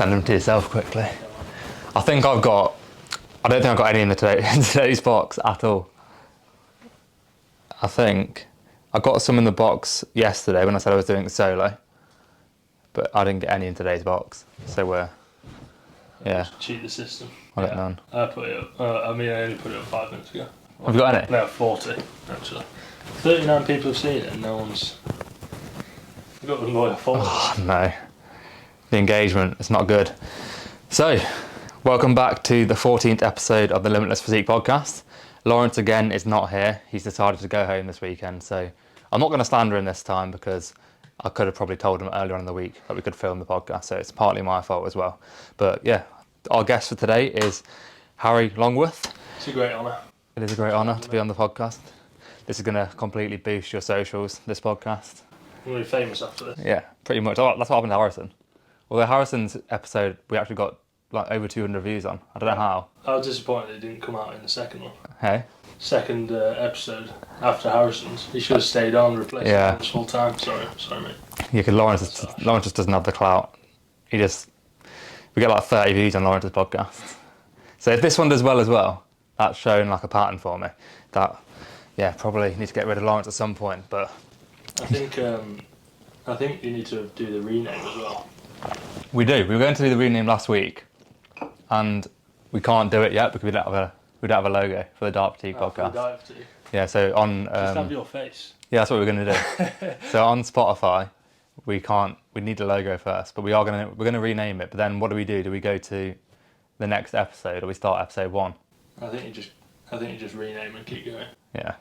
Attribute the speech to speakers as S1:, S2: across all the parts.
S1: Send them to yourself quickly. I don't think I've got any in today's box at all. I think I got some in the box yesterday when I said I was doing it solo, but I didn't get any in today's box. So
S2: cheat the system.
S1: I got none.
S2: I put it up. I only put it up 5 minutes ago.
S1: Have you got any?
S2: No, 40 actually. 39 people have seen it, and no one's got them by a followers.
S1: Oh no, the engagement is not good. So, welcome back to the 14th episode of the Limitless Physique Podcast. Lawrence again is not here. He's decided to go home this weekend, so I'm not going to slander him this time because I could have probably told him earlier on in the week that we could film the podcast, so it's partly my fault as well. But yeah, our guest for today is Harry Longworth.
S2: It's a great honour.
S1: It is a great honour to be on the podcast. This is going to completely boost your socials, this podcast.
S2: I'm going to be famous after this.
S1: Yeah, pretty much. Oh, that's what happened to Harrison. Although Harrison's episode, we actually got like over 200 views on. I don't know how.
S2: I was disappointed it didn't come out in the second one.
S1: Hey?
S2: Second episode after Harrison's. He should have stayed on, replaced him full time. Sorry mate.
S1: Yeah, because Lawrence just doesn't have the clout. We get like 30 views on Lawrence's podcast. So if this one does well, that's showing like a pattern for me. That, probably need to get rid of Lawrence at some point, but...
S2: I think you need to do the rename as well.
S1: We do. We were going to do the rename last week, and we can't do it yet because we don't have a logo for the Dark Fatigue podcast.
S2: For the Dark Fatigue.
S1: Yeah, so on...
S2: Just have your face.
S1: Yeah, that's what we're going to do. So on Spotify, we need a logo first, but we're going to rename it. But then what do? Do we go to the next episode, or we start episode 1?
S2: I think you just rename and keep going.
S1: Yeah.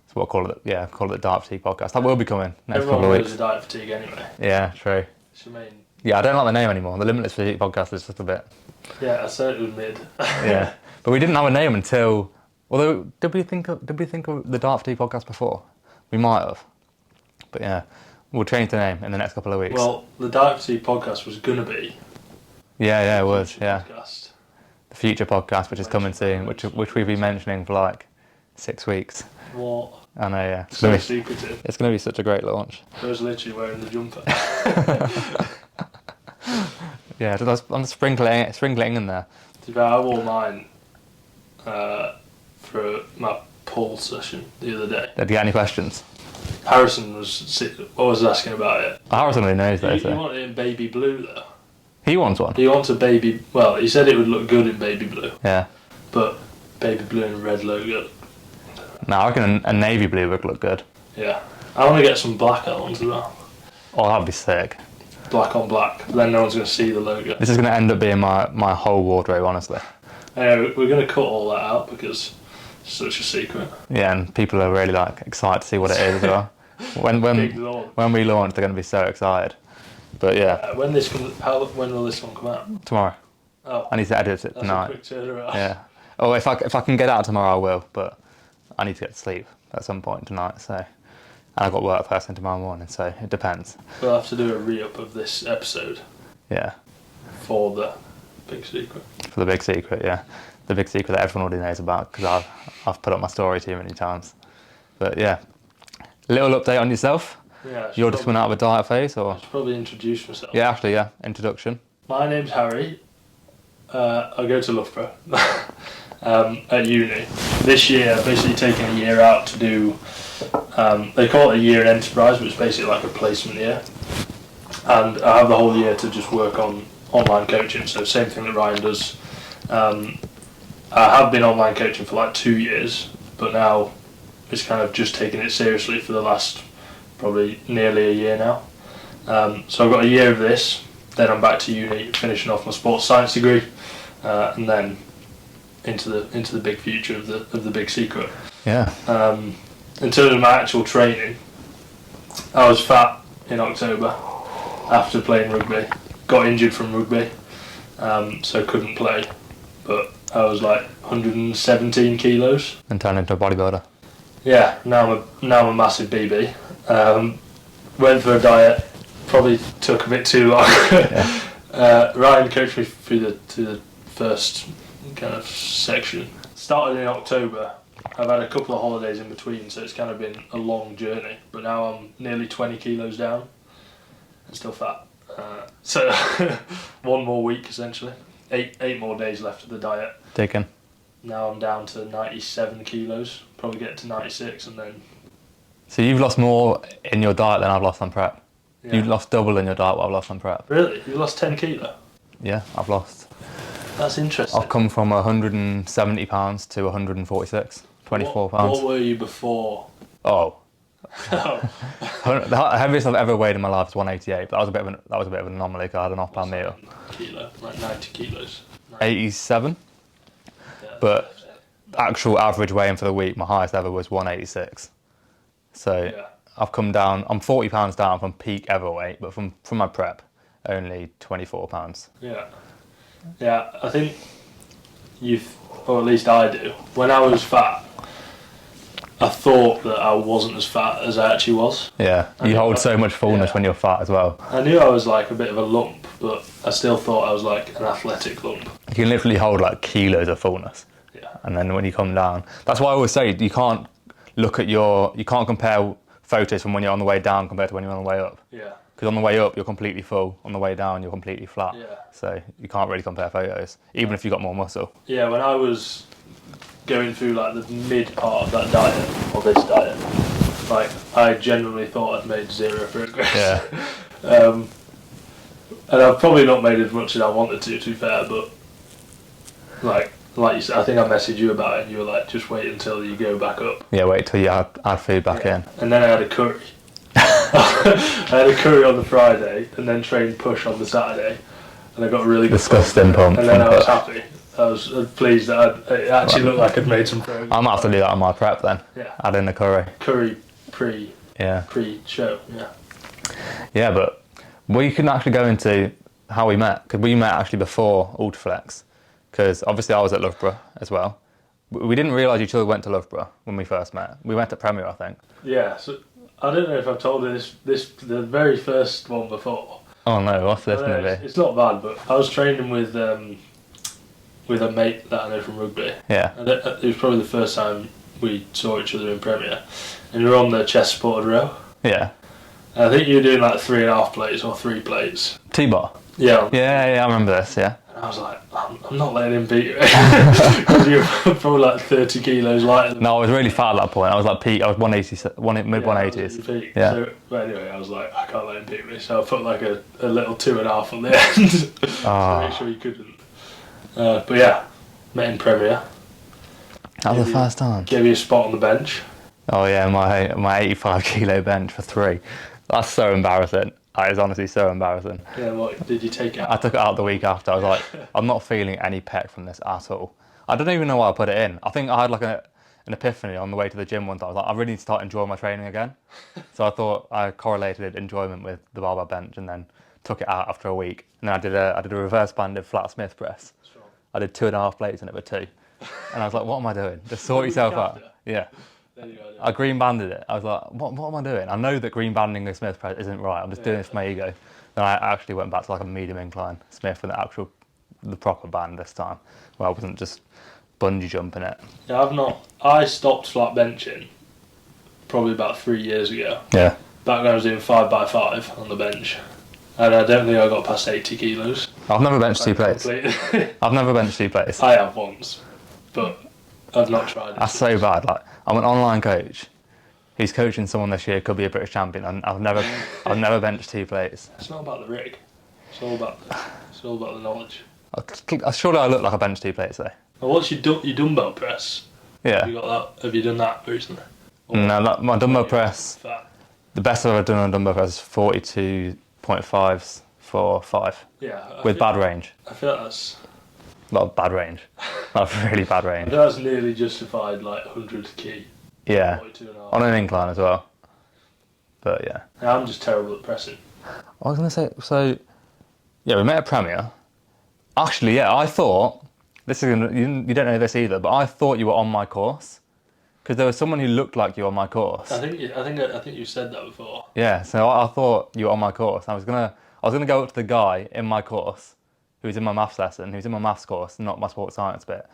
S1: So we'll call it the Dark Fatigue Podcast. That will be coming next
S2: Everyone
S1: couple of weeks.
S2: knows the Dark Fatigue anyway.
S1: Yeah, true.
S2: It's your main...
S1: Yeah, I don't like the name anymore. The Limitless Physique Podcast is just a bit...
S2: Yeah, I said it was mid.
S1: Yeah, but we didn't have a name until... Although, did we think of the Dark Fatigue Podcast before? We might have. But yeah, we'll change the name in the next couple of weeks.
S2: Well, the Dark Fatigue Podcast was going to be...
S1: Yeah, it was, yeah.
S2: Podcast.
S1: The future podcast, which is coming soon, which we've been mentioning for like 6 weeks.
S2: What?
S1: I know, yeah.
S2: So secretive.
S1: It's going to be such a great launch.
S2: I was literally wearing the jumper.
S1: Yeah, I'm sprinkling in there.
S2: To be fair, I wore mine for my pull session the other day.
S1: Did you get any questions?
S2: Harrison was asking about it.
S1: Harrison really knows though.
S2: He wanted it in baby blue though.
S1: He wants one?
S2: He wants a baby... Well, he said it would look good in baby blue.
S1: Yeah.
S2: But baby blue and red logo...
S1: No, I reckon a navy blue would look good.
S2: Yeah. I want to get some black ones as well.
S1: Oh, that'd be sick.
S2: Black on black. Then no one's going to see the logo.
S1: This is going to end up being my whole wardrobe, honestly.
S2: We're going to cut all that out because it's such a secret.
S1: Yeah, and people are really excited to see what it is as well. When we launch, they're going to be so excited. But yeah.
S2: When will this one come out?
S1: Tomorrow.
S2: Oh.
S1: I need to edit it tonight.
S2: That's a quick turnaround.
S1: Yeah. Oh, if I can get out tomorrow, I will. But I need to get to sleep at some point tonight. So, and I've got work first thing tomorrow morning. So it depends.
S2: We'll have to do a re-up of this episode.
S1: Yeah.
S2: For the big secret.
S1: For the big secret, yeah. The big secret that everyone already knows about because I've put up my story too many times. But yeah, little update on yourself.
S2: Yeah.
S1: You're just coming out of a diet phase, or?
S2: I should probably introduce myself.
S1: Yeah, actually, yeah. Introduction.
S2: My name's Harry. I go to Loughborough at uni. This year, I've basically taken a year out to do. They call it a year in enterprise, but it's basically like a placement year. And I have the whole year to just work on online coaching. So same thing that Ryan does. I have been online coaching for like 2 years, but now it's kind of just taking it seriously for the last probably nearly a year now. So I've got a year of this, then I'm back to uni, finishing off my sports science degree, and then into the big future of the big secret.
S1: Yeah.
S2: In terms of my actual training, I was fat in October after playing rugby. Got injured from rugby, so couldn't play. But I was like 117 kilos.
S1: And turned into a bodybuilder.
S2: Yeah, now I'm a massive BB. Went for a diet, probably took a bit too long.
S1: Yeah.
S2: Ryan coached me through the first kind of section. Started in October. I've had a couple of holidays in between, so it's kind of been a long journey. But now I'm nearly 20 kilos down and still fat. So one more week essentially. Eight more days left of the diet.
S1: Taken.
S2: Now I'm down to 97 kilos. Probably get to 96 and then.
S1: So you've lost more in your diet than I've lost on prep.
S2: Yeah.
S1: You've lost double in your diet what I've lost on prep.
S2: Really? You lost 10 kilo?
S1: Yeah, I've lost.
S2: That's interesting.
S1: I've come from 170 pounds to 146, 24 pounds.
S2: What were you before?
S1: Oh.
S2: Oh.
S1: The heaviest I've ever weighed in my life is 188, but that was a bit of an anomaly because I had an off-pound meal.
S2: Kilo, like 90 kilos.
S1: 87,
S2: Yeah.
S1: but actual average weighing for the week, my highest ever was 186. So
S2: Yeah.
S1: I've come down. I'm 40 pounds down from peak ever weight, but from my prep, only 24 pounds.
S2: Yeah. Yeah, I think or at least I do. When I was fat, I thought that I wasn't as fat as I actually was.
S1: Yeah, you hold so much fullness when you're fat as well.
S2: I knew I was like a bit of a lump, but I still thought I was like an athletic lump.
S1: You can literally hold like kilos of fullness.
S2: Yeah.
S1: And then when you come down, that's why I always say you can't compare photos from when you're on the way down compared to when you're on the way up.
S2: Yeah.
S1: Because on the way up, you're completely full. On the way down, you're completely flat.
S2: Yeah.
S1: So you can't really compare photos, even if you got more muscle.
S2: Yeah, when I was going through like the mid part of that diet, or this diet, like I genuinely thought I'd made zero progress.
S1: Yeah.
S2: And I've probably not made as much as I wanted to be fair, but like you said, I think I messaged you about it and you were like, just wait until you go back up.
S1: Yeah, wait till you add food back in.
S2: And then I had a curry. I had a curry on the Friday and then trained push on the Saturday, and I got a really good
S1: Disgusting pump.
S2: and then I was happy. I was pleased that it actually looked like I'd made some progress.
S1: I might have to do that on my prep then.
S2: Yeah.
S1: Add in the curry.
S2: Curry
S1: Yeah.
S2: pre-show, yeah.
S1: Yeah, but we can actually go into how we met, because we met actually before Ultraflex, because obviously I was at Loughborough as well. We didn't realise each other went to Loughborough when we first met. We went at Premier, I think.
S2: Yeah, so I don't know if I've told you this the very first one before.
S1: Oh no, what's this going to be?
S2: It's not bad, but I was training with a mate that I know from rugby.
S1: Yeah.
S2: And it was probably the first time we saw each other in Premier, and we were on the chest supported row.
S1: Yeah.
S2: And I think you were doing like 3.5 plates or 3 plates.
S1: T-bar?
S2: Yeah.
S1: Yeah, I remember this, yeah.
S2: And I was like, I'm not letting him beat me. Because you were probably like 30 kilos lighter than me.
S1: No, I was really fat at that point. I was like peak, I was 180, mid-180s.
S2: Yeah. So, but anyway, I was like, I can't let him beat me. So I put like a little 2.5 on the end to make sure he couldn't. But yeah, met in Premier.
S1: That was the first time.
S2: Gave you a spot on the bench.
S1: Oh yeah, my 85 kilo bench for 3. That's so embarrassing. That is honestly so embarrassing.
S2: Yeah, what did you take it out?
S1: I took it out the week after. I was like, I'm not feeling any pec from this at all. I don't even know why I put it in. I think I had like an epiphany on the way to the gym one time. I was like, I really need to start enjoying my training again. So I thought I correlated enjoyment with the barbell bench, and then took it out after a week. And then I did a reverse banded flat Smith press.
S2: Strong.
S1: I did 2.5 plates in it with 2. And I was like, what am I doing? Just sort yourself out. Yeah. I green banded it. I was like, what am I doing? I know that green banding a Smith press isn't right. I'm just doing this for my ego. Then I actually went back to like a medium incline Smith with the proper band this time, where I wasn't just bungee jumping it.
S2: Yeah, I stopped flat benching probably about 3 years ago.
S1: Yeah.
S2: Back when I was doing 5x5 on the bench. And I don't think I got past 80 kilos.
S1: I've never benched 2 plates. I've never benched 2 plates.
S2: I have once, but I've not tried it.
S1: That's so bad. Like, I'm an online coach who's coaching someone this year, could be a British champion, and I've never benched 2 plates.
S2: It's not about the rig. It's all about the knowledge.
S1: Surely I look like I benched 2 plates though.
S2: And what's your dumbbell press?
S1: Yeah.
S2: Have you done that recently?
S1: No, my dumbbell press,
S2: Fat.
S1: the best I've ever done on a dumbbell press is 42.5s for 5.
S2: Yeah.
S1: With bad range.
S2: I feel like that's...
S1: A lot of bad range. Like really bad
S2: I
S1: range.
S2: feel that's nearly justified, like 100 key.
S1: Yeah.
S2: 42.5.
S1: On an incline as well. But yeah.
S2: I'm just terrible at pressing.
S1: I was going to say, so, yeah, we met at Premier. Actually, yeah, I thought, you don't know this either, but I thought you were on my course. Because there was someone who looked like you on my course.
S2: I think you said that before.
S1: Yeah, so I thought you were on my course. I was gonna go up to the guy in my course who was in my maths lesson, who's in my maths course, not my sports science bit.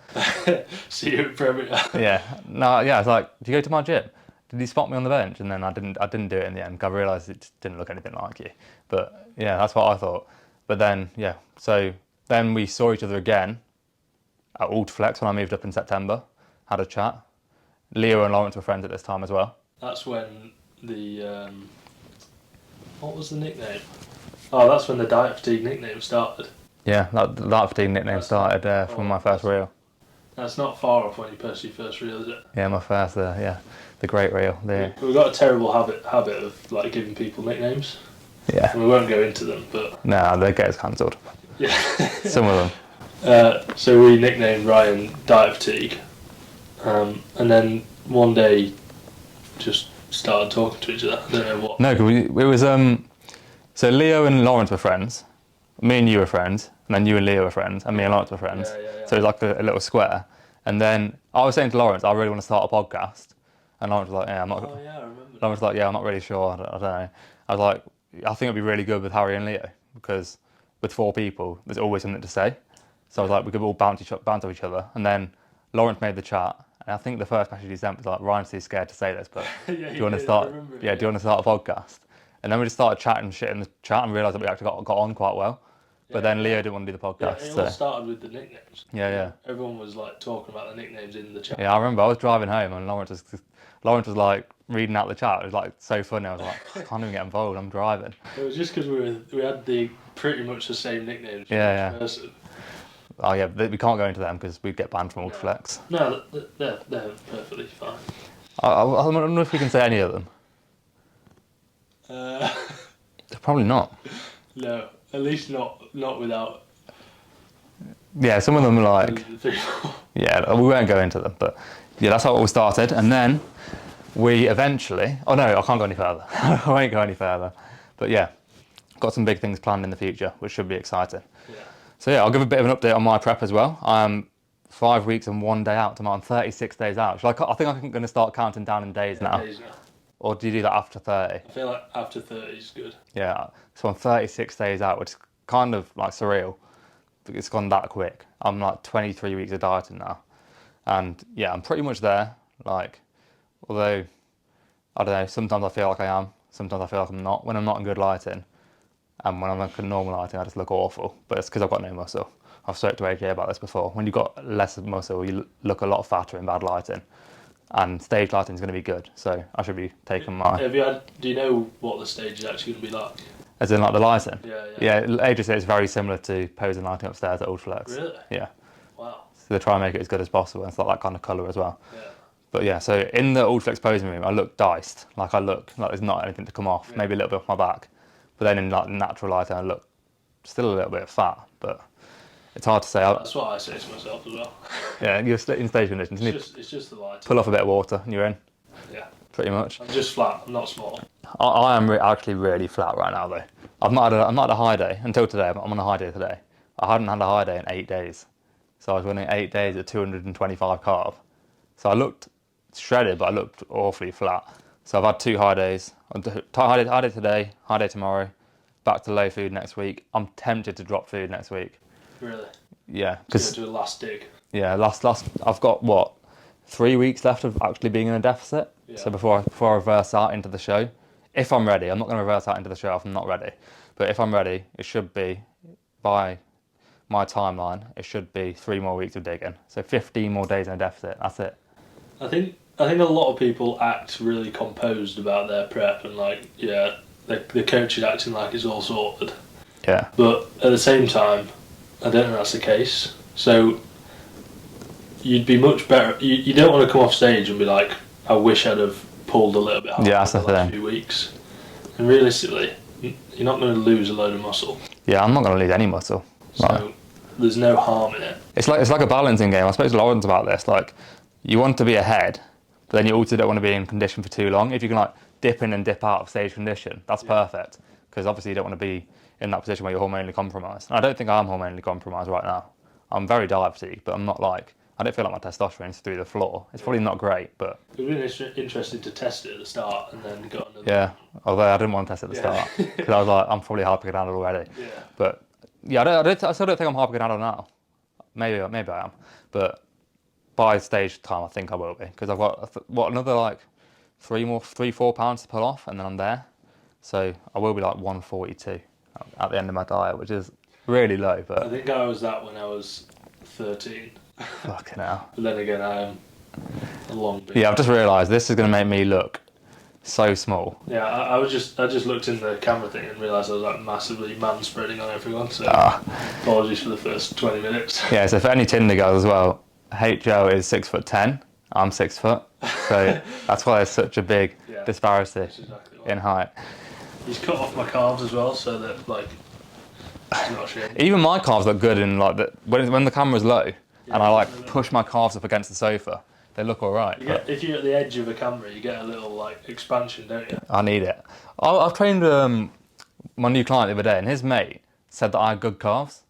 S2: See you at Premier.
S1: Yeah. No, yeah, I was like, do you go to my gym? did he spot me on the bench? And then I didn't do it in the end, 'cause I realised it just didn't look anything like you. But yeah, that's what I thought. But then, yeah, so then we saw each other again at Ultraflex when I moved up in September, had a chat. Leo and Lawrence were friends at this time as well.
S2: That's when the, what was the nickname? Oh, that's when the Diet Fatigue nickname started.
S1: Yeah, that fatigue nickname started from my first reel.
S2: That's not far off when you posted your first reel, is it?
S1: Yeah, my first, the great reel.
S2: We've got a terrible habit of like giving people nicknames.
S1: Yeah.
S2: And we won't go into them, but...
S1: No, they get us cancelled.
S2: Yeah.
S1: Some of them.
S2: So we nicknamed Ryan Diet Fatigue. And then one day just started talking to each other. I don't know what.
S1: No, cause it was... So Leo and Lawrence were friends. Me and you were friends. And then you and Leo were friends. And me and Lawrence were friends.
S2: Yeah.
S1: So it was like a little square. And then I was saying to Lawrence, I really want to start a podcast. And Lawrence was like, yeah, I'm not...
S2: Oh, yeah, I remember.
S1: Lawrence was like, yeah, I'm not really sure. I don't know. I was like, I think it'd be really good with Harry and Leo, because with 4 people, there's always something to say. So I was like, we could all bounce off each other. And then Lawrence made the chat. And I think the first message he sent was like, Ryan's too scared to say this, but do you want to start? Yeah, do you want to start a podcast? And then we just started chatting shit in the chat and realised that we actually got on quite well. But then Leo didn't want to do the podcast.
S2: Yeah, it all started with the nicknames.
S1: Yeah.
S2: Everyone was like talking about the nicknames in the chat.
S1: Yeah, I remember I was driving home and Lawrence was like reading out the chat. It was like so funny. I was like, I can't even get involved. I'm driving.
S2: It was just because we had pretty much the same nicknames.
S1: Yeah.
S2: Person.
S1: Oh yeah, we can't go into them because we'd get banned from Ultraflex.
S2: No, they're perfectly fine.
S1: I don't know if we can say any of them. Probably not.
S2: No, at least not without.
S1: Yeah, some of them are like. Yeah, we won't go into them, but yeah, that's how it all started, and then we eventually. Oh no, I can't go any further. I won't go any further. But yeah, got some big things planned in the future, which should be exciting.
S2: Yeah.
S1: So yeah, I'll give a bit of an update on my prep as well. I'm 5 weeks and 1 day out. I'm 36 days out. I think I'm going to start counting down in days now. Or do you do that after 30?
S2: I feel like after 30 is good.
S1: Yeah, so I'm 36 days out, which is kind of like surreal. It's gone that quick. I'm like 23 weeks of dieting now. And yeah, I'm pretty much there. Like, although, I don't know, sometimes I feel like I am. Sometimes I feel like I'm not. When I'm not in good lighting, and when I'm like in normal lighting, I just look awful. But it's because I've got no muscle. I've spoke to AJ about this before. When you've got less muscle, you look a lot fatter in bad lighting. And stage lighting is going to be good, so I should be taking my...
S2: Do you know what the stage is actually going to be like?
S1: As in like the lighting?
S2: Yeah.
S1: Yeah, AJ said it's very similar to posing lighting upstairs at Ultraflex.
S2: Really?
S1: Yeah.
S2: Wow.
S1: So they try and make it as good as possible, and it's like that kind of colour as well.
S2: Yeah.
S1: But yeah, so in the Ultraflex posing room, I look diced. Like I look like there's not anything to come off, maybe a little bit off my back. But then in like natural lighting, I look still a little bit fat, but it's hard to say.
S2: That's what I say to myself as well.
S1: Yeah, you're in stage conditions.
S2: It's just the light.
S1: Pull off a bit of water and you're in.
S2: Yeah.
S1: Pretty much.
S2: I'm just flat. I'm not small.
S1: I am actually really flat right now though. I'm not had a high day until today. I'm on a high day today. I hadn't had a high day in 8 days. So I was running 8 days at 225 carb. So I looked shredded, but I looked awfully flat. So I've had 2 high days. High day today, high day tomorrow. Back to low food next week. I'm tempted to drop food next week.
S2: Really?
S1: Yeah.
S2: Because do a last dig.
S1: Yeah, last. I've got 3 weeks left of actually being in a deficit.
S2: Yeah.
S1: So before I reverse out into the show, if I'm ready, I'm not going to reverse out into the show if I'm not ready. But if I'm ready, it should be by my timeline. It should be 3 more weeks of digging. So 15 more days in a deficit. That's it.
S2: I think a lot of people act really composed about their prep and the coach is acting like it's all sorted.
S1: Yeah.
S2: But at the same time, I don't think that's the case. So you'd be much better. You don't want to come off stage and be like, I wish I'd have pulled a little bit harder
S1: that's
S2: the last few weeks. And realistically, you're not going to lose a load of muscle.
S1: Yeah, I'm not going to lose any muscle.
S2: So there's no harm in it.
S1: It's like a balancing game. I spoke to Lawrence about this. Like, you want to be ahead, but then you also don't want to be in condition for too long. If you can like dip in and dip out of stage condition, that's perfect. Because obviously you don't want to be in that position where you're hormonally compromised. And I don't think I'm hormonally compromised right now. I'm very diet fatigued, but I'm not like, I don't feel like my testosterone's through the floor. It's probably not great, but...
S2: It would have been interesting to test it at the start and then got another...
S1: Yeah, although I didn't want to test it at the start. Because I was like, I'm probably hypergonadal already.
S2: Yeah.
S1: But yeah, I still don't think I'm hypergonadal now. Maybe I am. But by stage time, I think I will be. Because I've got, another like 4 pounds to pull off, and then I'm there. So I will be like 142 at the end of my diet, which is really low. But
S2: I think I was that when I was 13.
S1: fucking hell.
S2: But then again, I am a long bit.
S1: Yeah, I've just realised this is going to make me look so small.
S2: Yeah, I just looked in the camera thing and realised I was like massively manspreading on everyone. So apologies for the first 20 minutes.
S1: Yeah, so for any Tinder girls as well, HL is 6'10". I'm 6 foot, so that's why there's such a big disparity in height.
S2: He's cut off my calves as well, so that like it's not shame.
S1: Even my calves look good in like when the camera's low and I like push my calves up against the sofa, they look all right.
S2: If you're at the edge of a camera, you get a little like expansion, don't you?
S1: I need it. I've trained my new client the other day, and his mate said that I had good calves.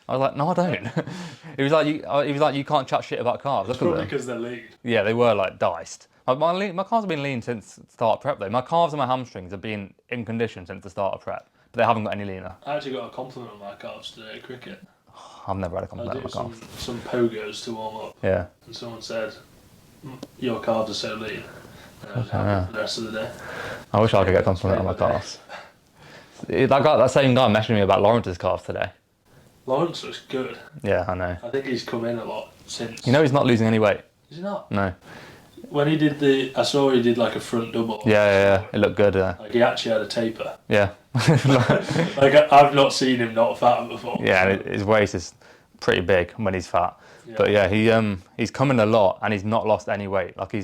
S1: I was like, no, I don't. He was like, you can't chat shit about calves.
S2: It's probably because they're lean.
S1: Yeah, they were like diced. My calves have been lean since the start of prep though. My calves and my hamstrings have been in condition since the start of prep, but they haven't got any leaner.
S2: I actually got a compliment on my calves today at cricket.
S1: I've never had a compliment on my calves.
S2: Some pogos to warm up.
S1: Yeah.
S2: And someone said, your calves are so lean. And I was happy for the rest of the day.
S1: I wish I could get a compliment on my calves. That same guy messaged me about Lawrence's calves today.
S2: Lawrence looks good.
S1: Yeah, I know.
S2: I think he's come in a lot since.
S1: You know he's not losing any weight.
S2: Is he not?
S1: No.
S2: When he did I saw he did like a front double.
S1: Yeah. It looked good.
S2: Like he actually had a taper.
S1: Yeah.
S2: Like I've not seen him not fat before.
S1: Yeah, and his waist is pretty big when he's fat. Yeah. But yeah, he's come in a lot and he's not lost any weight. Like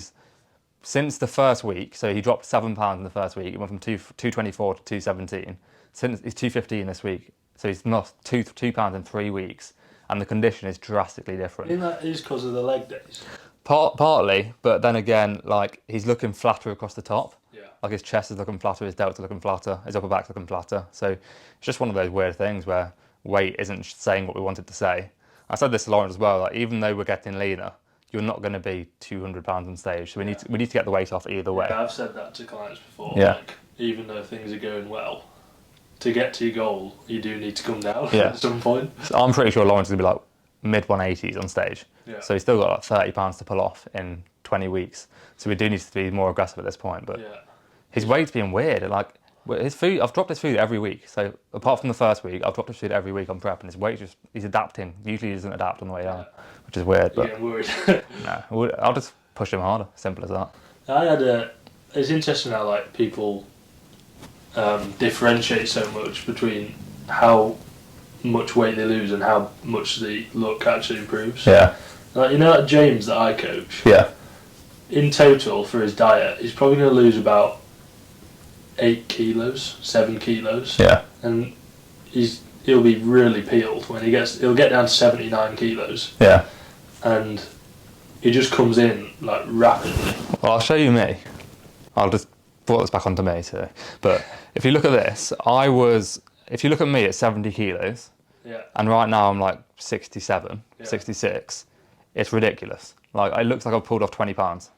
S1: since the first week, so he dropped 7 pounds in the first week. He went from 224 to 217. Since he's 215 this week. So he's lost 2 pounds in 3 weeks, and the condition is drastically different.
S2: And that is because of the leg days.
S1: Partly, but then again, like he's looking flatter across the top.
S2: Yeah. Like
S1: his chest is looking flatter, his delts are looking flatter, his upper back's looking flatter. So it's just one of those weird things where weight isn't saying what we wanted to say. I said this to Lawrence as well. Like even though we're getting leaner, you're not going to be 200 pounds on stage. So we need to get the weight off either way.
S2: Yeah, I've said that to clients before.
S1: Yeah.
S2: Like even though things are going well, to get to your goal, you do need to come down at some point.
S1: So I'm pretty sure Lawrence is going to be like mid 180s on stage.
S2: Yeah.
S1: So he's still got like 30 pounds to pull off in 20 weeks. So we do need to be more aggressive at this point. But his weight's been weird. Like his food, I've dropped his food every week. So apart from the first week, I've dropped his food every week on prep, and his weight he's adapting. Usually he doesn't adapt on the way down, which is weird. But
S2: getting worried.
S1: no, I'll just push him harder. Simple as that.
S2: It's interesting how like people differentiate so much between how much weight they lose and how much the look actually improves.
S1: Yeah.
S2: Like, you know that James that I coach?
S1: Yeah.
S2: In total for his diet, he's probably going to lose about 8 kilos, 7 kilos.
S1: Yeah.
S2: And he'll be really peeled when he'll get down to 79 kilos.
S1: Yeah.
S2: And he just comes in like rapidly.
S1: Well, I'll show you me. I'll just brought this back onto me today. But if you look at this, if you look at me at 70 kilos, and right now I'm like 67, 66, it's ridiculous. Like, it looks like I've pulled off 20 pounds.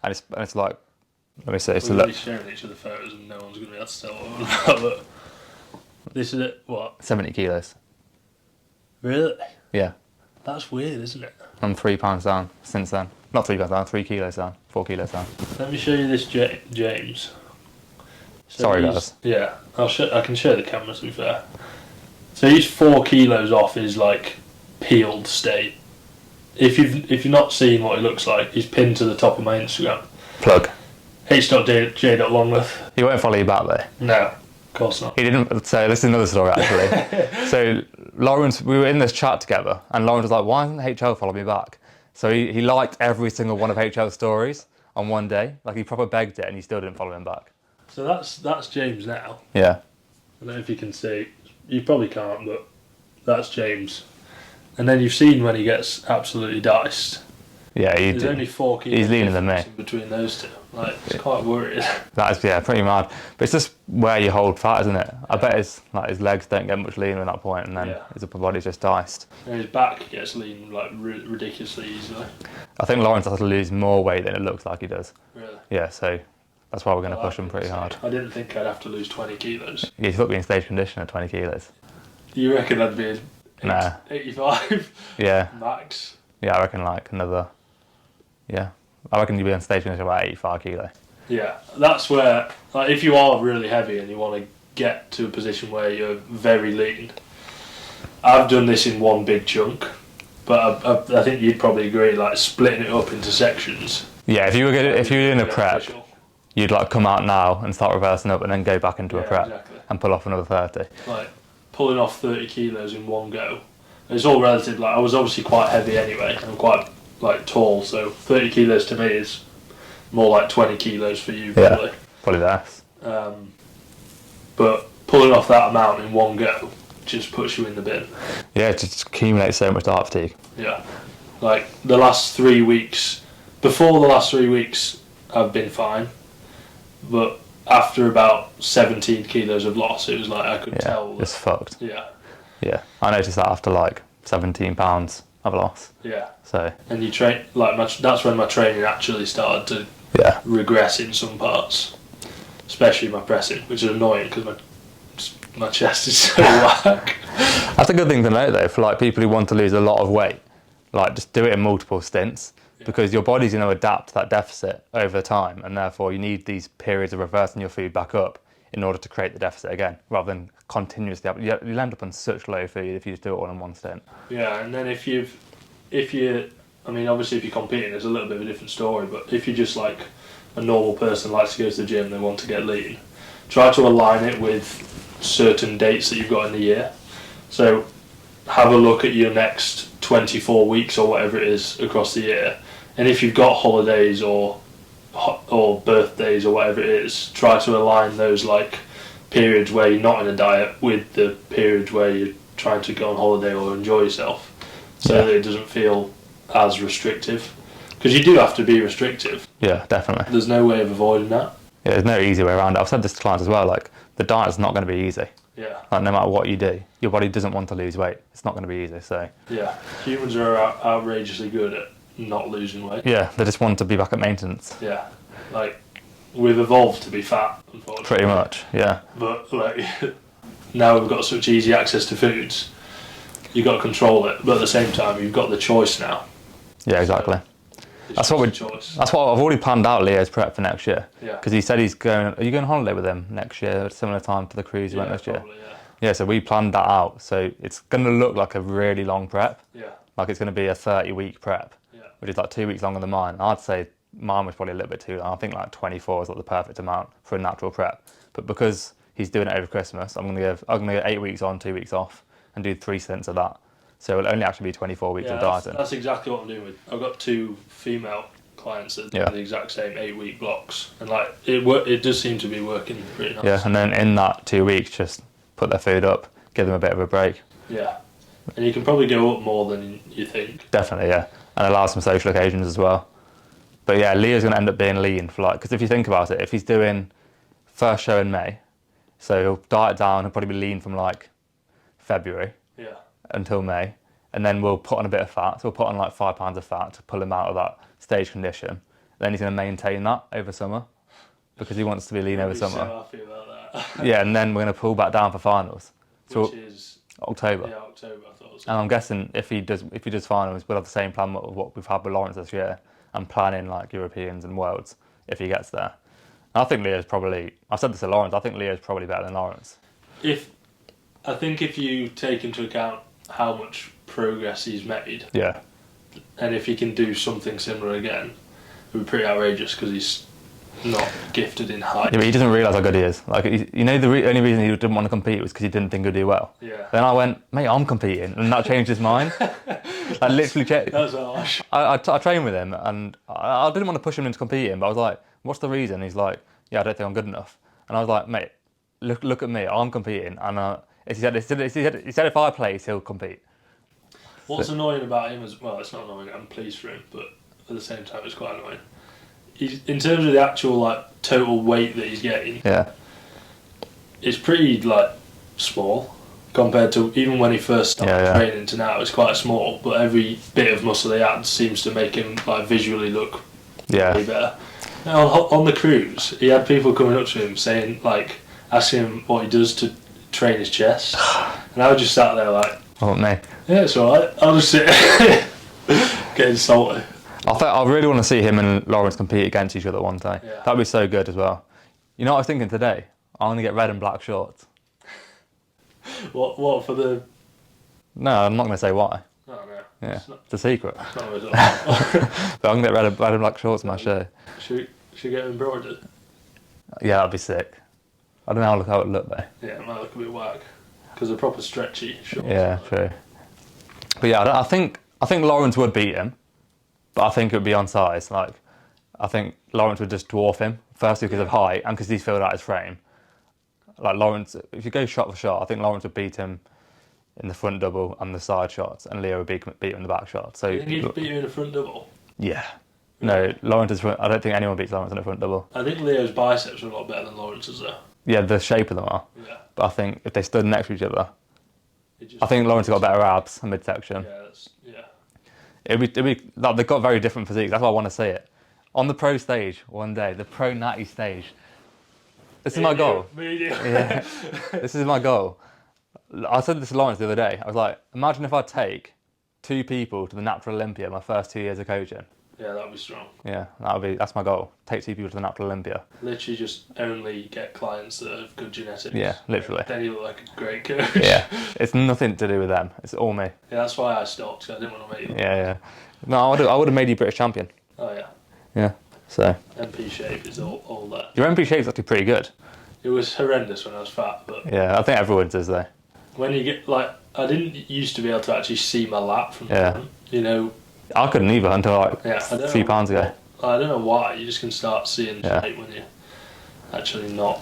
S1: And it's like, let me see.
S2: We're going to be sharing each other photos and no one's going to be able to tell what we're about, but this is it, what?
S1: 70 kilos.
S2: Really?
S1: Yeah.
S2: That's weird, isn't it?
S1: I'm 3 pounds down since then. Not 3 pounds down, 3 kilos down, 4 kilos down.
S2: Let me show you this James. So
S1: sorry, guys.
S2: Yeah, I can show the camera to be fair. So he's 4 kilos off his like peeled state. If you've not seen what he looks like, he's pinned to the top of my Instagram.
S1: Plug.
S2: h.j.longworth.
S1: He won't follow you back though.
S2: No, of course not.
S1: He didn't. So this is another story actually. So Lawrence, we were in this chat together, and Lawrence was like, "Why doesn't HL follow me back?" So he liked every single one of HL's stories on one day. Like he proper begged it, and he still didn't follow him back.
S2: So that's James now.
S1: Yeah.
S2: I don't know if you can see. You probably can't, but that's James. And then you've seen when he gets absolutely diced.
S1: Yeah,
S2: there's only 4 kilos.
S1: He's leaner than me.
S2: Between those two, like it's quite worried.
S1: That is pretty mad. But it's just where you hold fat, isn't it? I bet his legs don't get much leaner at that point, and then his upper body's just diced.
S2: And his back gets lean like ridiculously easily.
S1: I think Lawrence has to lose more weight than it looks like he does.
S2: Really?
S1: Yeah, so that's why we're going to push him pretty hard.
S2: I didn't think I'd have to lose 20 kilos.
S1: Yeah, he's got to be in stage condition at 20 kilos.
S2: Do you reckon I'd be 85?
S1: Yeah.
S2: Max?
S1: Yeah, I reckon like another... Yeah. I reckon you'd be on stage condition about 85 kilo.
S2: Yeah, that's where, like, if you are really heavy and you want to get to a position where you're very lean, I've done this in one big chunk, but I think you'd probably agree, like, splitting it up into sections.
S1: Yeah, if you were doing a prep,
S2: beneficial.
S1: you'd like come out now and start reversing up and then go back into a prep
S2: exactly.
S1: and pull off another 30.
S2: Like, pulling off 30 kilos in one go. It's all relative. Like, I was obviously quite heavy anyway. I'm quite, like, tall, so 30 kilos to me is more like 20 kilos for you, probably.
S1: Yeah, probably less.
S2: But pulling off that amount in one go just puts you in the bin.
S1: Yeah, it just accumulates so much heart fatigue.
S2: Yeah. Like, the last 3 weeks, before the last 3 weeks, I've been fine. But after about 17 kilos of loss, it was like I could tell.
S1: It's fucked.
S2: Yeah.
S1: Yeah, I noticed that after like 17 pounds of loss.
S2: Yeah.
S1: So.
S2: And you train, like, that's when my training actually started to regress in some parts, especially my pressing, which is annoying because my chest is so whack.
S1: That's a good thing to note though for like people who want to lose a lot of weight. Like, just do it in multiple stints because your body's going to adapt to that deficit over time, and therefore you need these periods of reversing your food back up in order to create the deficit again, rather than continuously. You'll end up on such low food if you just do it all in one stint. Yeah,
S2: and then if you, I mean, obviously if you're competing, it's a little bit of a different story. But if you're just like a normal person, likes to go to the gym, they want to get lean, try to align it with certain dates that you've got in the year. So have a look at your next 24 weeks or whatever it is across the year, and if you've got holidays or birthdays or whatever it is, try to align those like periods where you're not in a diet with the periods where you're trying to go on holiday or enjoy yourself, so that it doesn't feel as restrictive, because you do have to be restrictive.
S1: Yeah, definitely.
S2: There's no way of avoiding that.
S1: Yeah, there's no easy way around it. I've said this to clients as well, like, the diet's not going to be easy.
S2: Yeah.
S1: Like, no matter what you do, your body doesn't want to lose weight. It's not going to be easy, so.
S2: Yeah, humans are outrageously good at not losing weight.
S1: Yeah, they just want to be back at maintenance.
S2: Yeah, like, we've evolved to be fat, unfortunately.
S1: Pretty much, yeah.
S2: But, like, now we've got such easy access to foods, you've got to control it, but at the same time, you've got the choice now.
S1: Yeah, exactly.
S2: So
S1: that's what I've already planned out Leo's prep for next year.
S2: Yeah.
S1: Because he said he's going. Are you going on holiday with him next year? At a similar time to the cruise you went last year.
S2: Probably, yeah.
S1: Yeah. So we planned that out. So it's going to look like a really long prep.
S2: Yeah.
S1: Like it's going to be a 30-week prep.
S2: Yeah.
S1: Which is like 2 weeks longer than mine. I'd say mine was probably a little bit too long. I think like 24 is like the perfect amount for a natural prep. But because he's doing it over Christmas, I'm going to go 8 weeks on, 2 weeks off, and do 3 stints of that. So it'll only actually be 24 weeks of dieting.
S2: That's exactly what I'm doing. I've got 2 female clients that do the exact same 8-week blocks, and like it does seem to be working pretty nice.
S1: Yeah, and then in that 2 weeks, just put their food up, give them a bit of a break.
S2: Yeah, and you can probably go up more than you think.
S1: Definitely, yeah, and allow some social occasions as well. But yeah, Leo's going to end up being lean for like, because if you think about it, if he's doing first show in May, so he'll diet down, he'll probably be lean from like February until May, and then we'll put on a bit of fat, so we'll put on like 5 pounds of fat to pull him out of that stage condition. Then he's going to maintain that over summer because he wants to be lean over summer.
S2: So happy about that.
S1: Yeah, and then we're going to pull back down for finals.
S2: Which is
S1: October.
S2: Yeah, October. I thought it was.
S1: And I'm guessing if he does finals, we'll have the same plan of what we've had with Lawrence this year, and planning like Europeans and Worlds if he gets there. And I think Leo's probably. I've said this to Lawrence. I think Leo's probably better than Lawrence.
S2: I think if you take into account how much progress he's made, and if he can do something similar again, it would be pretty outrageous because he's not gifted in height.
S1: Yeah, but he doesn't realise how good he is. Like, you know, the only reason he didn't want to compete was because he didn't think he'd do well.
S2: Yeah.
S1: Then I went, mate, I'm competing, and that changed his mind. I literally changed.
S2: That's harsh.
S1: I trained with him, and I didn't want to push him into competing, but I was like, what's the reason? He's like, yeah, I don't think I'm good enough. And I was like, mate, look at me, I'm competing, and he said if I place, he'll compete.
S2: What's annoying about him as well, it's not annoying, I'm pleased for him, but at the same time it's quite annoying. In terms of the actual like total weight that he's getting, it's pretty like small compared to even when he first started training to now. It's quite small, but every bit of muscle he adds seems to make him like visually look way better. Now, on the cruise, he had people coming up to him saying, like, asking him what he does to train his chest, and I was just sat there like,
S1: oh, me.
S2: Yeah, it's alright. I'll just sit getting salty.
S1: I really want to see him and Lawrence compete against each other one day.
S2: Yeah.
S1: That'd be so good as well. You know what I was thinking today? I'm going to get red and black shorts.
S2: What for the...
S1: No, I'm not going to say why.
S2: Oh, no.
S1: Yeah, it's a secret.
S2: It's not always like
S1: But I'm going to get red and black shorts in my show.
S2: Should we get them embroidered?
S1: Yeah, that'd be sick. I don't know how it would look though.
S2: Yeah, it might look a bit whack. Because they're proper stretchy shorts.
S1: Yeah, true. But yeah, I think Lawrence would beat him, but I think it would be on size. Like, I think Lawrence would just dwarf him, firstly because of height and because he's filled out his frame. Like Lawrence, if you go shot for shot, I think Lawrence would beat him in the front double and the side shots, and Leo would beat him in the back shot. So
S2: You think he'd beat you in a front double?
S1: yeah. No, Lawrence is. I don't think anyone beats Lawrence in a front double.
S2: I think Leo's biceps are a lot better than Lawrence's though.
S1: Yeah, the shape of them are.
S2: Yeah.
S1: But I think if they stood next to each other,
S2: It just-
S1: I think Lawrence has got better abs and midsection.
S2: Yeah.
S1: It'd be like they've got very different physiques. That's why I want to see it on the pro stage one day, the pro natty stage. This is my goal. Yeah, this is my goal. I said this to Lawrence the other day. I was like, imagine if I take 2 people to the Natural Olympia my first 2 years of coaching.
S2: Yeah, that'd be strong.
S1: Yeah, that's my goal. Take 2 people to the Natural Olympia.
S2: Literally just only get clients that have good genetics.
S1: Yeah, literally.
S2: Then you look like a great coach.
S1: Yeah, it's nothing to do with them. It's all me.
S2: Yeah, that's why I stopped. 'Cause I didn't want to make you.
S1: Yeah. No, I would have made you British champion.
S2: Oh yeah.
S1: Yeah. So
S2: MP shape is all that.
S1: your MP shape's actually pretty good.
S2: It was horrendous when I was fat, but
S1: Yeah, I think everyone does though.
S2: when you get I didn't used to be able to actually see my lap from the
S1: Yeah.
S2: front. You know.
S1: I couldn't either until like
S2: Yeah. I don't
S1: 3
S2: know.
S1: pounds ago.
S2: I don't know why. You just can start seeing
S1: Yeah.
S2: shape when you're actually not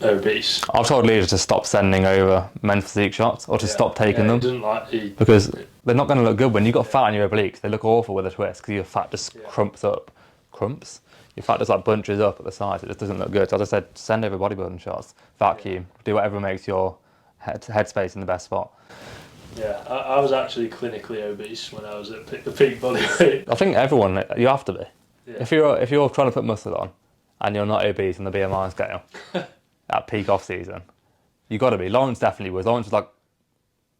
S2: obese.
S1: I've told leaders to stop sending over men's physique shots or to stop taking
S2: He
S1: them
S2: doesn't like he,
S1: because they're not going to look good when you've got fat on your obliques. They look awful with a twist because your fat just crumps up. Crumps? Your fat just like bunches up at the sides. It just doesn't look good. So as I said, send over bodybuilding shots, vacuum, do whatever makes your headspace in the best spot.
S2: Yeah, I was actually clinically obese when I was at the peak body weight.
S1: I think everyone, you have to be.
S2: Yeah.
S1: If you're trying to put muscle on and you're not obese on the BMI scale at peak off season, you got to be. Lawrence definitely was. Lawrence was like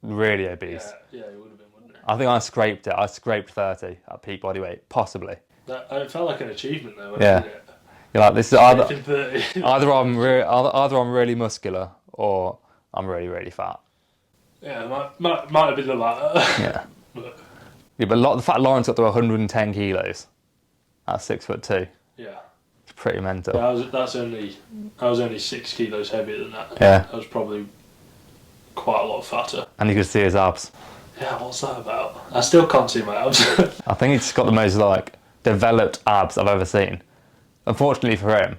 S1: really obese.
S2: Yeah, he would have been, wouldn't he?
S1: I think I scraped it. I scraped 30 at peak body weight, possibly.
S2: It felt like an achievement though. When
S1: Yeah.
S2: I did it.
S1: You're like, this is either
S2: Scraping 30.
S1: either I'm really muscular or I'm really really fat.
S2: Yeah, might have been the latter.
S1: Yeah.
S2: But,
S1: Yeah, but the fact Lawrence got to 110 kilos at 6'2",
S2: yeah.
S1: it's pretty mental.
S2: I was only 6 kilos heavier than that.
S1: Yeah.
S2: I was probably quite a lot fatter.
S1: And you could see his abs.
S2: Yeah, what's that about? I still can't see my abs.
S1: I think he's got the most like developed abs I've ever seen. Unfortunately for him,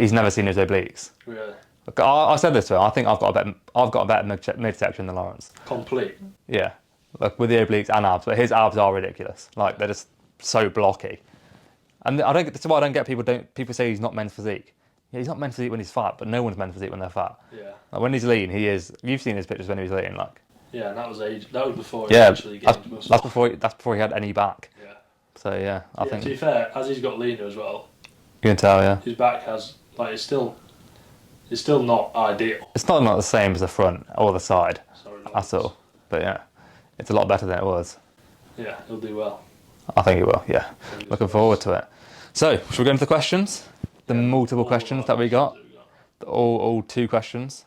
S1: he's never seen his obliques.
S2: Really?
S1: Like, I said this to him. I think I've got a better midsection than Lawrence.
S2: Complete.
S1: Yeah, like with the obliques and abs, but his abs are ridiculous. Like they're just so blocky. And that's why I don't get people say he's not men's physique. Yeah, he's not men's physique when he's fat, but no one's men's physique when they're fat.
S2: Yeah.
S1: Like when he's lean, he is. You've seen his pictures when he was lean, like.
S2: Yeah, and that was before he
S1: Yeah,
S2: actually gained muscle.
S1: that's before he had any back.
S2: Yeah.
S1: So yeah, I
S2: Yeah,
S1: think
S2: to be fair, as he's got leaner as well,
S1: you can tell. Yeah,
S2: his back has it's still not ideal.
S1: it's not the same as the front or the side
S2: Sorry,
S1: at all. But yeah, it's a lot better than it was.
S2: Yeah, he'll do well.
S1: I think it will. Yeah, looking forward to it. So, should we go into the questions? The multiple questions that we got. All 2 questions.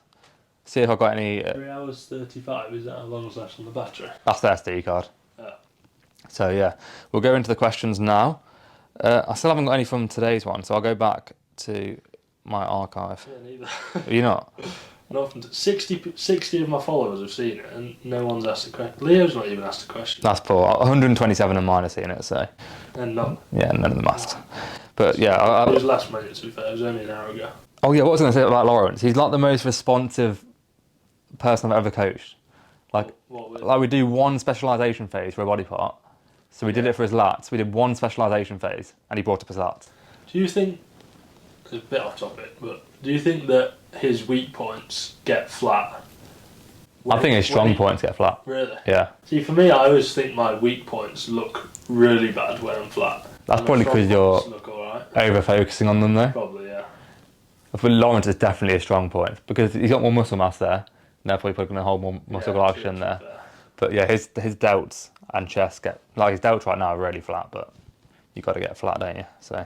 S1: See if I've got any.
S2: 3 hours 35. Is that how long was left on the battery?
S1: That's the SD card.
S2: Yeah.
S1: So yeah, we'll go into the questions now. I still haven't got any from today's one, so I'll go back to my archive.
S2: Yeah, neither.
S1: Are you not?
S2: Not from 60 of my followers have seen it, and no one's asked a question. Leo's not even asked a question.
S1: That's poor. 127 of mine have seen it, so
S2: And none.
S1: yeah, none of them asked. But yeah,
S2: It was last minute, to be fair. It was only an hour ago.
S1: oh yeah, what was I going to say about Lawrence? He's like the most responsive person I've ever coached. Like we do one specialisation phase for a body part. So we did it for his lats. We did one specialisation phase, and he brought up his lats.
S2: Do you think, it's a bit off topic, but do you think that his weak points get flat?
S1: I think his strong points get flat.
S2: Really?
S1: Yeah.
S2: See, for me, I always think my weak points look really bad when I'm flat.
S1: That's
S2: And
S1: probably
S2: my strong
S1: because you're
S2: points look alright.
S1: over focusing on them though.
S2: Probably, yeah.
S1: But Lawrence is definitely a strong point because he's got more muscle mass there. And therefore, he's probably going to hold more muscle
S2: true,
S1: glycogen there.
S2: fair.
S1: But yeah, his delts and chest get his delts right now are really flat, but you got to get flat, don't you? So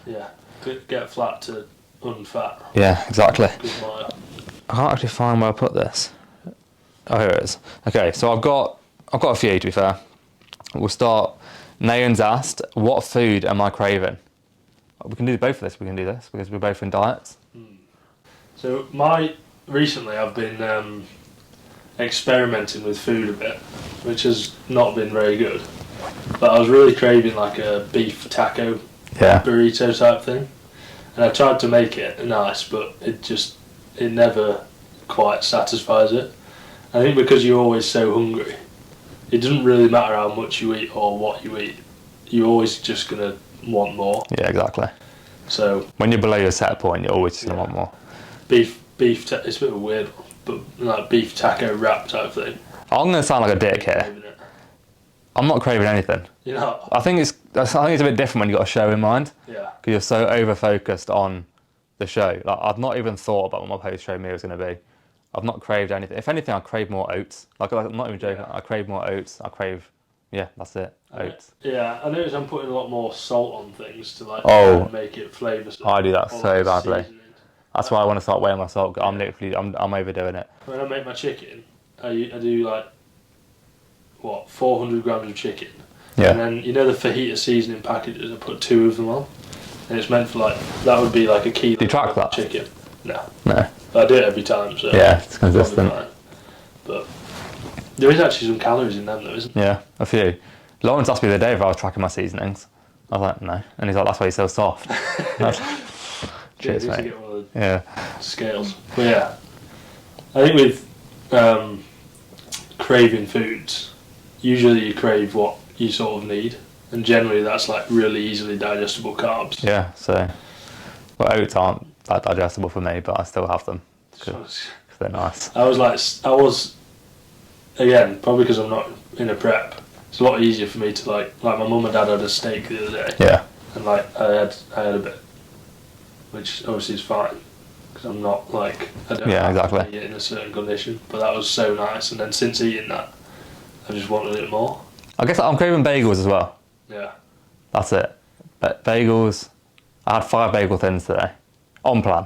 S2: Yeah, get flat to unfat.
S1: yeah, exactly.
S2: Good motto.
S1: I can't actually find where I put this. Oh, here it is. Okay, so I've got a few, to be fair. We'll start. Nayan's asked, what food am I craving? We can do both of this. We can do this because we're both in diets.
S2: So recently I've been experimenting with food a bit, which has not been very good. But I was really craving like a beef taco burrito type thing, and I tried to make it nice, but it never quite satisfies it. I think because you're always so hungry, it doesn't really matter how much you eat or what you eat. You're always just gonna want more.
S1: Yeah, exactly.
S2: So
S1: when you're below your set point, you're always just gonna want more.
S2: Beef. It's a bit of a weird one, but like beef taco wrap type thing.
S1: I'm gonna sound like a dick here. I'm not craving anything.
S2: You know.
S1: I think it's a bit different when you've got a show in mind.
S2: Yeah.
S1: Because you're so over focused on the show. Like I've not even thought about what my post show meal is gonna be. I've not craved anything. If anything, I crave more oats. Like I'm not even joking. Yeah. I crave more oats. That's it. Oats.
S2: Yeah, I notice I'm putting a lot more salt on things to make it flavoursome.
S1: I do that so badly.
S2: Seasonings.
S1: That's why I want to start weighing my salt. I'm overdoing it.
S2: When I make my chicken, I do 400 grams of chicken.
S1: Yeah.
S2: And then the fajita seasoning packages. I put 2 of them on, and it's meant for that would be like a kilo.
S1: Do you track that?
S2: Chicken? No.
S1: No.
S2: I do it every time, so
S1: yeah, it's consistent.
S2: But there is actually some calories in them, though, isn't there?
S1: Yeah, a few. Lawrence asked me the other day if I was tracking my seasonings. I was like, no, and he's like, that's why you're so soft. Cheers, mate.
S2: Get one of the scales. But yeah, I think with craving foods, usually you crave what you sort of need, and generally that's like really easily digestible carbs.
S1: Yeah, so oats aren't that digestible for me, but I still have them because they're nice. I
S2: was again, probably because I'm not in a prep. It's a lot easier for me to like my mum and dad had a steak the other day.
S1: Yeah.
S2: And I had a bit, which obviously is fine because I'm not I don't have to eat it in a certain condition. But that was so nice, and then since eating that, I just wanted it more.
S1: I guess I'm craving bagels as well.
S2: Yeah.
S1: That's it. But bagels. I had 5 bagel thins today. On plan.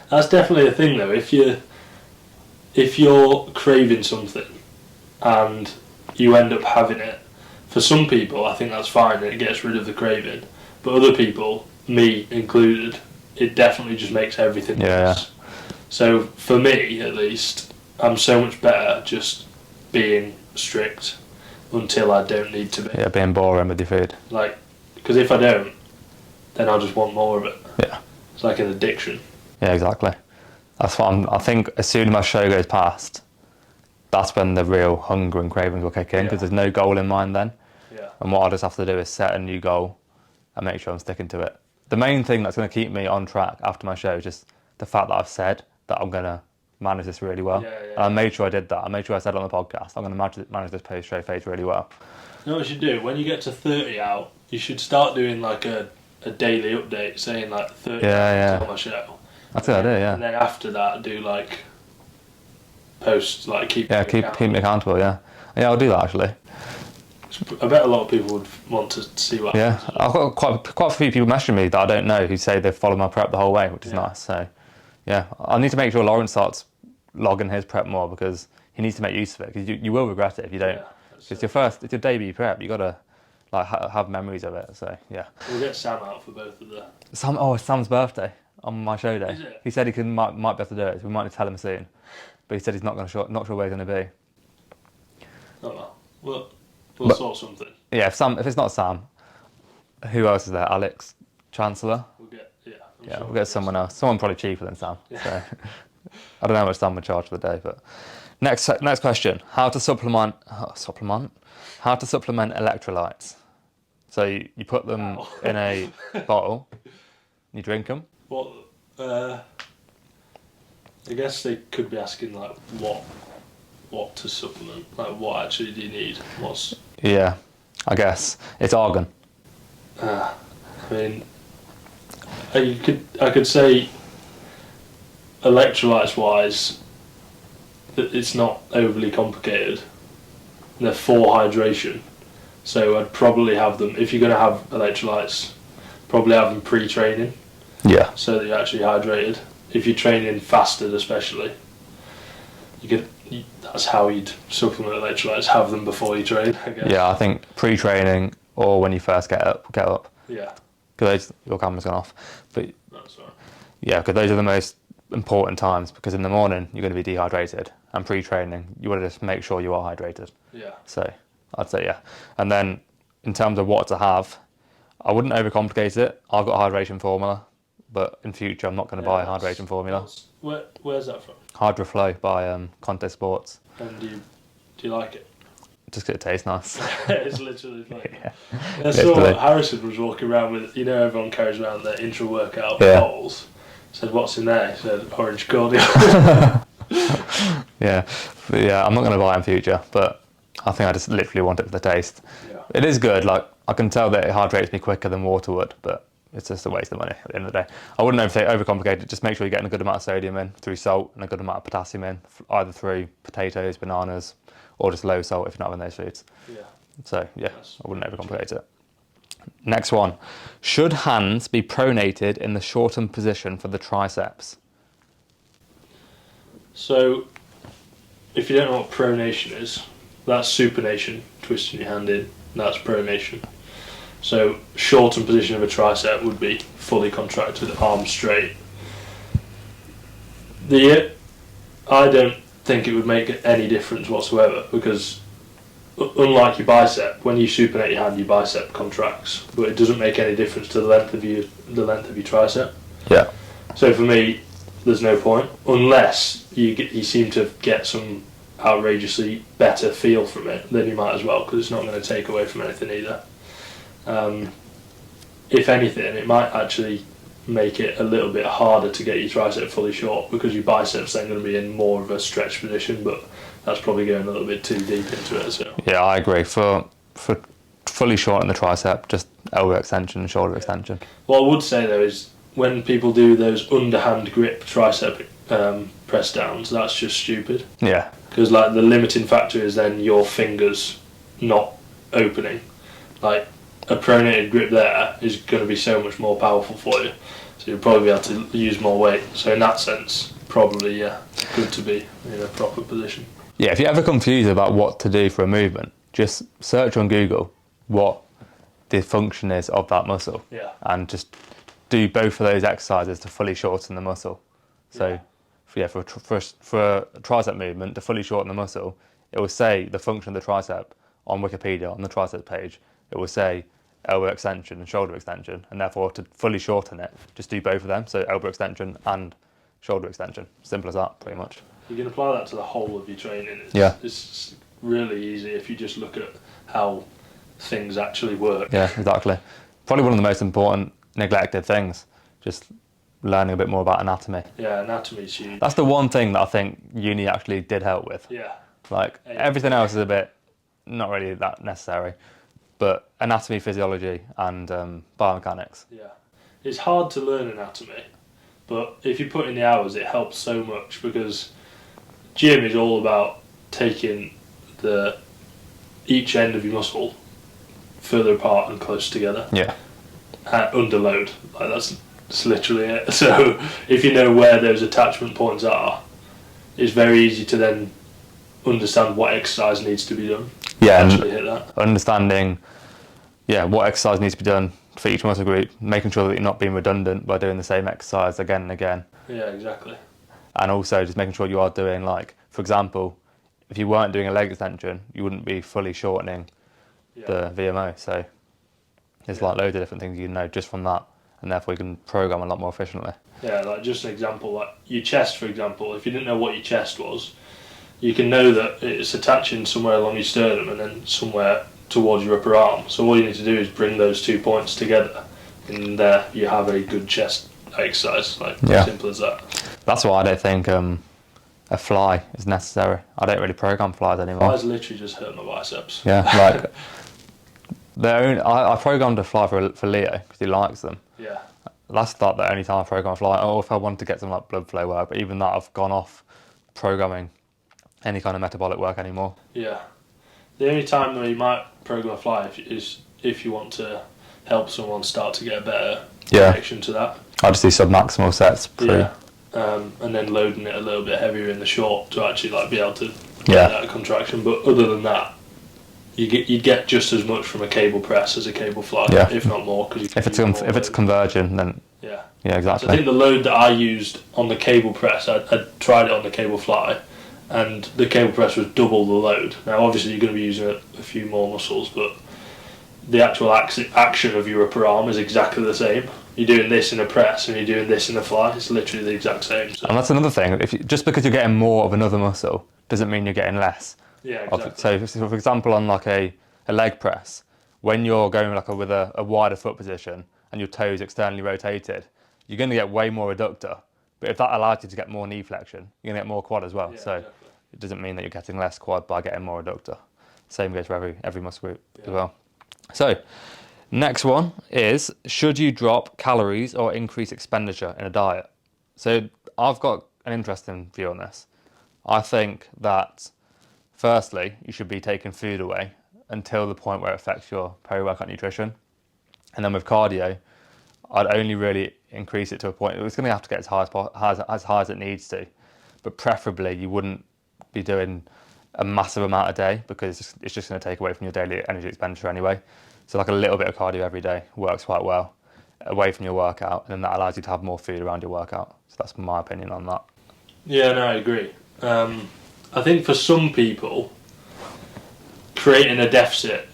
S2: That's definitely a thing though. If you're craving something and you end up having it, for some people I think that's fine and it gets rid of the craving, but other people, me included, it definitely just makes everything worse. Yeah. So for me at least, I'm so much better just being strict until I don't need to be.
S1: Yeah, being boring with your food.
S2: Because if I don't, then I'll just want more of it.
S1: Yeah.
S2: It's like an addiction.
S1: Yeah, exactly. That's what I think as soon as my show goes past, that's when the real hunger and cravings will kick in, because there's no goal in mind then.
S2: Yeah.
S1: And what I just have to do is set a new goal and make sure I'm sticking to it. The main thing that's going to keep me on track after my show is just the fact that I've said that I'm going to manage this really well. And I made sure I did that. I made sure I said it on the podcast. I'm going to manage this post-show phase really well.
S2: You know what you should do? When you get to 30 out, you should start doing like a daily update saying like 30 on my show.
S1: That's a good idea, yeah.
S2: And then after that, do like posts, like keep me
S1: accountable, yeah. Yeah, I'll do that actually.
S2: I bet a lot of people would want to see what happens.
S1: Yeah, I've got quite a few people messaging me that I don't know who say they've followed my prep the whole way, which is nice. So, yeah, I need to make sure Lawrence starts logging his prep more because he needs to make use of it, because you will regret it if you don't. It's your debut prep. You got to have memories of it. So yeah.
S2: We'll get Sam out for both of the.
S1: It's Sam's birthday on my show day.
S2: Is it?
S1: He said he might be able to do it, so we might need to tell him soon. But he said he's not sure where he's going to be.
S2: Oh well, we'll sort something.
S1: Yeah, if it's not Sam, who else is there? Alex Chancellor. We'll get someone else. Someone probably cheaper than Sam. Yeah. So I don't know how much Sam would charge for the day, but next question: how to supplement electrolytes? So you put them in a bottle, you drink them.
S2: What? I guess they could be asking like what to supplement. Like what actually do you need?
S1: Yeah, I guess it's argon.
S2: I mean, I could say electrolytes wise that it's not overly complicated. They're for hydration, So I'd probably have them, if you're going to have electrolytes, probably have them pre-training.
S1: Yeah.
S2: So that you're actually hydrated. If you're training fasted especially, that's how you'd supplement electrolytes, have them before you train, I guess.
S1: Yeah, I think pre-training or when you first get up.
S2: Yeah.
S1: Because your camera's gone off. But
S2: That's right.
S1: yeah, because those are the most important times, because in the morning you're going to be dehydrated, and pre-training you want to just make sure you are hydrated.
S2: Yeah.
S1: So I'd say yeah. And then in terms of what to have, I wouldn't overcomplicate it. I've got a hydration formula, but in future I'm not going to buy a hydration formula.
S2: Where's that from?
S1: Hydroflow by Conte Sports.
S2: And do you like it?
S1: Just 'cause it tastes nice.
S2: It's literally like
S1: Yeah.
S2: I saw Harrison was walking around with, everyone carries around their intra-workout bottles. Said, what's in there? He said, orange cordial.
S1: Yeah, but yeah, I'm not going to buy it in future, but I think I just literally want it for the taste.
S2: Yeah.
S1: It is good, like I can tell that it hydrates me quicker than water would, but it's just a waste of money at the end of the day. I wouldn't overcomplicate it, just make sure you're getting a good amount of sodium in through salt and a good amount of potassium in, either through potatoes, bananas, or just low salt if you're not having those foods.
S2: Yeah.
S1: So yeah, I wouldn't overcomplicate it. Next one. Should hands be pronated in the shortened position for the triceps?
S2: So, if you don't know what pronation is, that's supination, twisting your hand in, that's pronation. So, shortened position of a tricep would be fully contracted, arms straight. I don't think it would make any difference whatsoever, because unlike your bicep, when you supinate your hand, your bicep contracts, but it doesn't make any difference to the length of your tricep.
S1: Yeah.
S2: So for me, there's no point unless you seem to get some outrageously better feel from it. Then you might as well, because it's not going to take away from anything either. If anything, it might actually make it a little bit harder to get your tricep fully short, because your biceps then going to be in more of a stretch position, but that's probably going a little bit too deep into it. So
S1: yeah, I agree. For fully shorten the tricep, just elbow extension and shoulder extension.
S2: What I would say though is when people do those underhand grip tricep press downs, that's just stupid.
S1: Yeah.
S2: Because like the limiting factor is then your fingers not opening. Like a pronated grip there is going to be so much more powerful for you, so you'll probably be able to use more weight. So in that sense, probably good to be in a proper position.
S1: Yeah, if you're ever confused about what to do for a movement, just search on Google what the function is of that muscle.
S2: Yeah.
S1: And just do both of those exercises to fully shorten the muscle. So for a tricep movement, to fully shorten the muscle, it will say the function of the tricep on Wikipedia, on the tricep page. It will say elbow extension and shoulder extension, and therefore to fully shorten it, just do both of them. So elbow extension and shoulder extension. Simple as that, pretty much.
S2: You can apply that to the whole of your training. It's really easy if you just look at how things actually work.
S1: Yeah, exactly. Probably one of the most important neglected things, just learning a bit more about anatomy.
S2: Yeah, anatomy's huge.
S1: That's the one thing that I think uni actually did help with.
S2: Yeah.
S1: Like everything else is a bit not really that necessary, but anatomy, physiology, and biomechanics.
S2: Yeah, it's hard to learn anatomy, but if you put in the hours, it helps so much, because gym is all about taking each end of your muscle further apart and close together.
S1: Yeah.
S2: Under load, like that's literally it. So if you know where those attachment points are, it's very easy to then understand what exercise needs to be done.
S1: Yeah,
S2: actually hit that.
S1: Understanding, what exercise needs to be done for each muscle group, making sure that you're not being redundant by doing the same exercise again and again.
S2: Yeah, exactly.
S1: And also just making sure you are doing, like, for example, if you weren't doing a leg extension, you wouldn't be fully shortening the VMO. So there's like loads of different things you know just from that, and therefore you can program a lot more efficiently.
S2: Yeah, like just an example, like your chest, for example. If you didn't know what your chest was, you can know that it's attaching somewhere along your sternum and then somewhere towards your upper arm. So all you need to do is bring those 2 points together, and there you have a good chest exercise. Like simple as that. That's
S1: why I don't think a fly is necessary. I don't really program flies anymore.
S2: Flies literally just hurt my biceps.
S1: Yeah, like I programmed a fly for Leo because he likes them.
S2: Yeah.
S1: That's not the only time I program a fly. Or if I wanted to get some like blood flow work, but even that I've gone off programming any kind of metabolic work anymore.
S2: Yeah. The only time where you might program of fly if you want to help someone start to get a better
S1: Yeah.
S2: connection to that.
S1: I just do sub-maximal sets.
S2: Yeah. And then loading it a little bit heavier in the short to actually like be able to
S1: Yeah.
S2: get that contraction. But other than that, you'd get just as much from a cable press as a cable fly,
S1: Yeah.
S2: if not more. Cause
S1: If it's converging, then
S2: yeah,
S1: exactly.
S2: So I think the load that I used on the cable press, I tried it on the cable fly, and the cable press was double the load. Now obviously you're going to be using a few more muscles, but the actual action of your upper arm is exactly the same. You're doing this in a press and you're doing this in a fly. It's literally the exact same. So.
S1: And that's another thing. Just because you're getting more of another muscle doesn't mean you're getting less.
S2: Yeah, exactly.
S1: So for example, on like a leg press, when you're going like with a wider foot position and your toes externally rotated, you're going to get way more adductor. But if that allows you to get more knee flexion, you're going to get more quad as well.
S2: Yeah,
S1: so
S2: exactly.
S1: it doesn't mean that you're getting less quad by getting more adductor. Same goes for every muscle group as well. So next one is, should you drop calories or increase expenditure in a diet? So I've got an interesting view on this. I think that firstly, you should be taking food away until the point where it affects your peri-workout nutrition. And then with cardio, I'd only really increase it to a point, it's going to have to get as high as it needs to. But preferably, you wouldn't be doing a massive amount a day because it's just going to take away from your daily energy expenditure anyway. So like a little bit of cardio every day works quite well away from your workout, and then that allows you to have more food around your workout. So that's my opinion on that.
S2: Yeah, no, I agree. I think for some people, creating a deficit,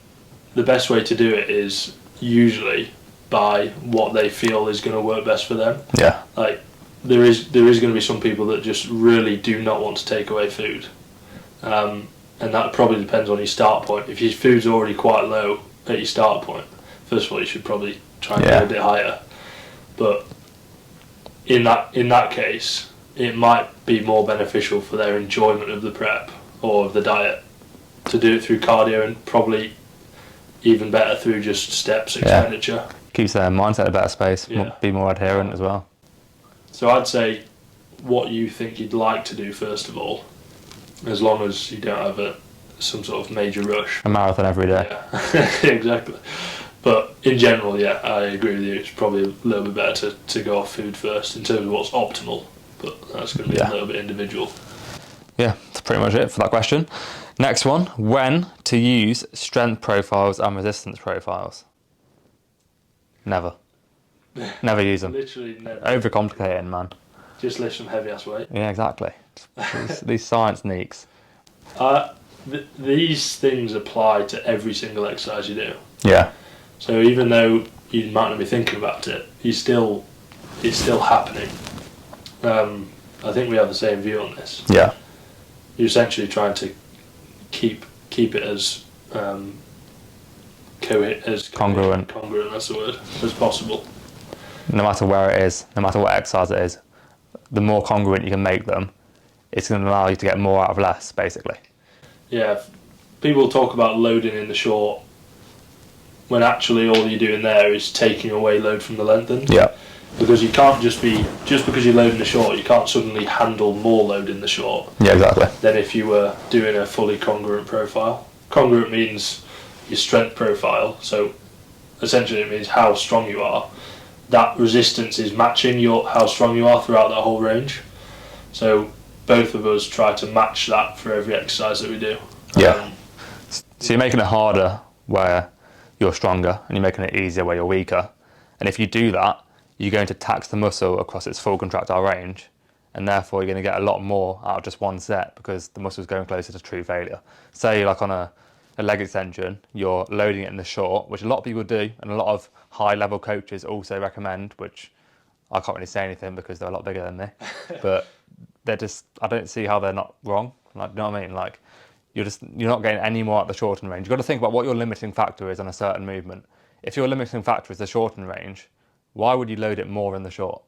S2: the best way to do it is usually by what they feel is going to work best for them.
S1: Yeah.
S2: Like there is going to be some people that just really do not want to take away food, and that probably depends on your start point. If your food's already quite low at your start point, first of all, you should probably try and go a bit higher. But in that case, it might be more beneficial for their enjoyment of the prep or of the diet to do it through cardio, and probably even better through just steps expenditure.
S1: Keeps their mindset in a better space, be more adherent as well.
S2: So I'd say what you think you'd like to do first of all, as long as you don't have some sort of major rush.
S1: A marathon every day.
S2: Yeah, exactly. But in general, yeah, I agree with you. It's probably a little bit better to go off food first in terms of what's optimal, but that's going to be a little bit individual.
S1: Yeah, that's pretty much it for that question. Next one, when to use strength profiles and resistance profiles? Never. Never use them.
S2: Literally never.
S1: Overcomplicating, man.
S2: Just lift some heavy ass weight.
S1: Yeah, exactly. These science neeks.
S2: These things apply to every single exercise you do.
S1: Yeah.
S2: So even though you might not be thinking about it, it's still happening. I think we have the same view on this.
S1: Yeah.
S2: You're essentially trying to keep it as
S1: congruent.
S2: Congruent, that's the word, as possible.
S1: No matter where it is, no matter what exercise it is, the more congruent you can make them, it's going to allow you to get more out of less, basically.
S2: Yeah, people talk about loading in the short when actually all you're doing there is taking away load from the lengthen.
S1: Yeah.
S2: Because you can't just because you're loading the short, you can't suddenly handle more load in the short.
S1: Yeah, exactly.
S2: Than if you were doing a fully congruent profile. Congruent means your strength profile, so essentially it means how strong you are. That resistance is matching how strong you are throughout that whole range. So both of us try to match that for every exercise that we do.
S1: Yeah. So you're making it harder where you're stronger, and you're making it easier where you're weaker. And if you do that, you're going to tax the muscle across its full contractile range, and therefore you're going to get a lot more out of just one set because the muscle's going closer to true failure. Say like on a leg extension, you're loading it in the short, which a lot of people do, and a lot of high-level coaches also recommend, which I can't really say anything because they're a lot bigger than me, but they're just, I don't see how they're not wrong. Like, you know what I mean? Like, you're not getting any more at the shorten range. You've got to think about what your limiting factor is on a certain movement. If your limiting factor is the shorten range, why would you load it more in the short?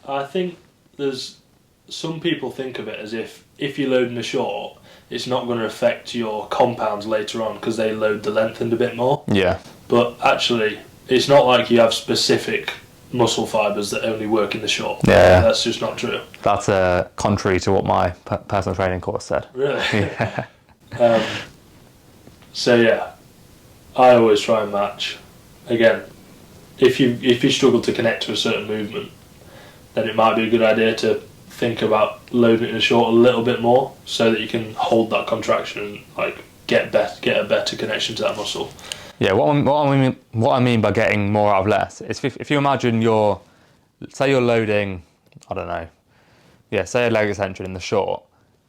S2: I think there's some people think of it as if you load in the short, it's not going to affect your compounds later on because they load the lengthened a bit more. Yeah. But actually, it's not like you have specific muscle fibres that only work in the short. Yeah. That's just not true.
S1: That's contrary to what my personal training course said.
S2: Really? Yeah. So yeah, I always try and match. Again, if you struggle to connect to a certain movement, then it might be a good idea to think about loading it in the short a little bit more, so that you can hold that contraction and like get a better connection to that muscle.
S1: Yeah, what I mean by getting more out of less is if you imagine say you're loading, I don't know, say a leg extension in the short,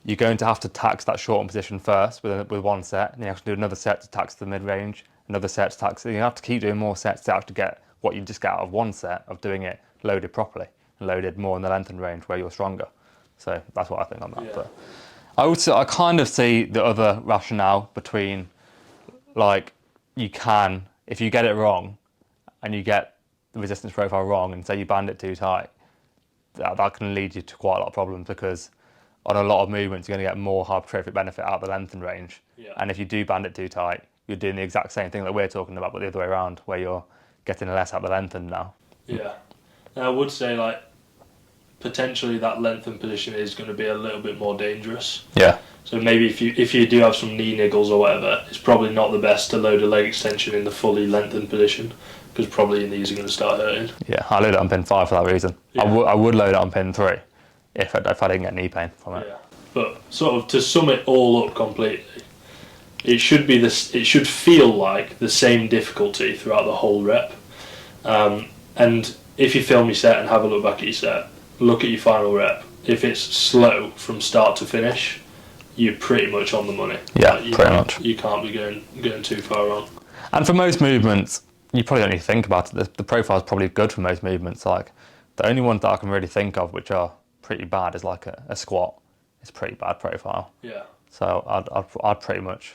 S1: you're going to have to tax that short position first with one set, and you have to do another set to tax the mid-range, another set to tax. You have to keep doing more sets to actually get what you just get out of one set of doing it loaded properly and loaded more in the length and range where you're stronger. So that's what I think on that.
S2: Yeah.
S1: But I kind of see the other rationale between, like, you can, if you get it wrong and you get the resistance profile wrong and say you band it too tight, that can lead you to quite a lot of problems, because on a lot of movements you're going to get more hypertrophic benefit out of the length and range.
S2: Yeah.
S1: And if you do band it too tight, you're doing the exact same thing that we're talking about, but the other way around, where you're getting less out of the lengthen now.
S2: Yeah. And I would say, like, potentially that lengthened position is going to be a little bit more dangerous.
S1: Yeah.
S2: So maybe if you do have some knee niggles or whatever, it's probably not the best to load a leg extension in the fully lengthened position, because probably your knees are going to start hurting.
S1: Yeah, I load it on pin 5 for that reason.
S2: Yeah.
S1: I would load it on pin 3 if I didn't get knee pain from it.
S2: Yeah. But sort of to sum it all up completely, it should be this. It should feel like the same difficulty throughout the whole rep. And if you film your set and have a look back at your set, look at your final rep. If it's slow from start to finish, you're pretty much on the money.
S1: Yeah,
S2: like
S1: pretty much.
S2: You can't be going too far wrong.
S1: And for most movements, you probably don't need to think about it. The profile is probably good for most movements. Like, the only ones that I can really think of which are pretty bad is like a squat. It's a pretty bad profile.
S2: Yeah.
S1: So I'd pretty much,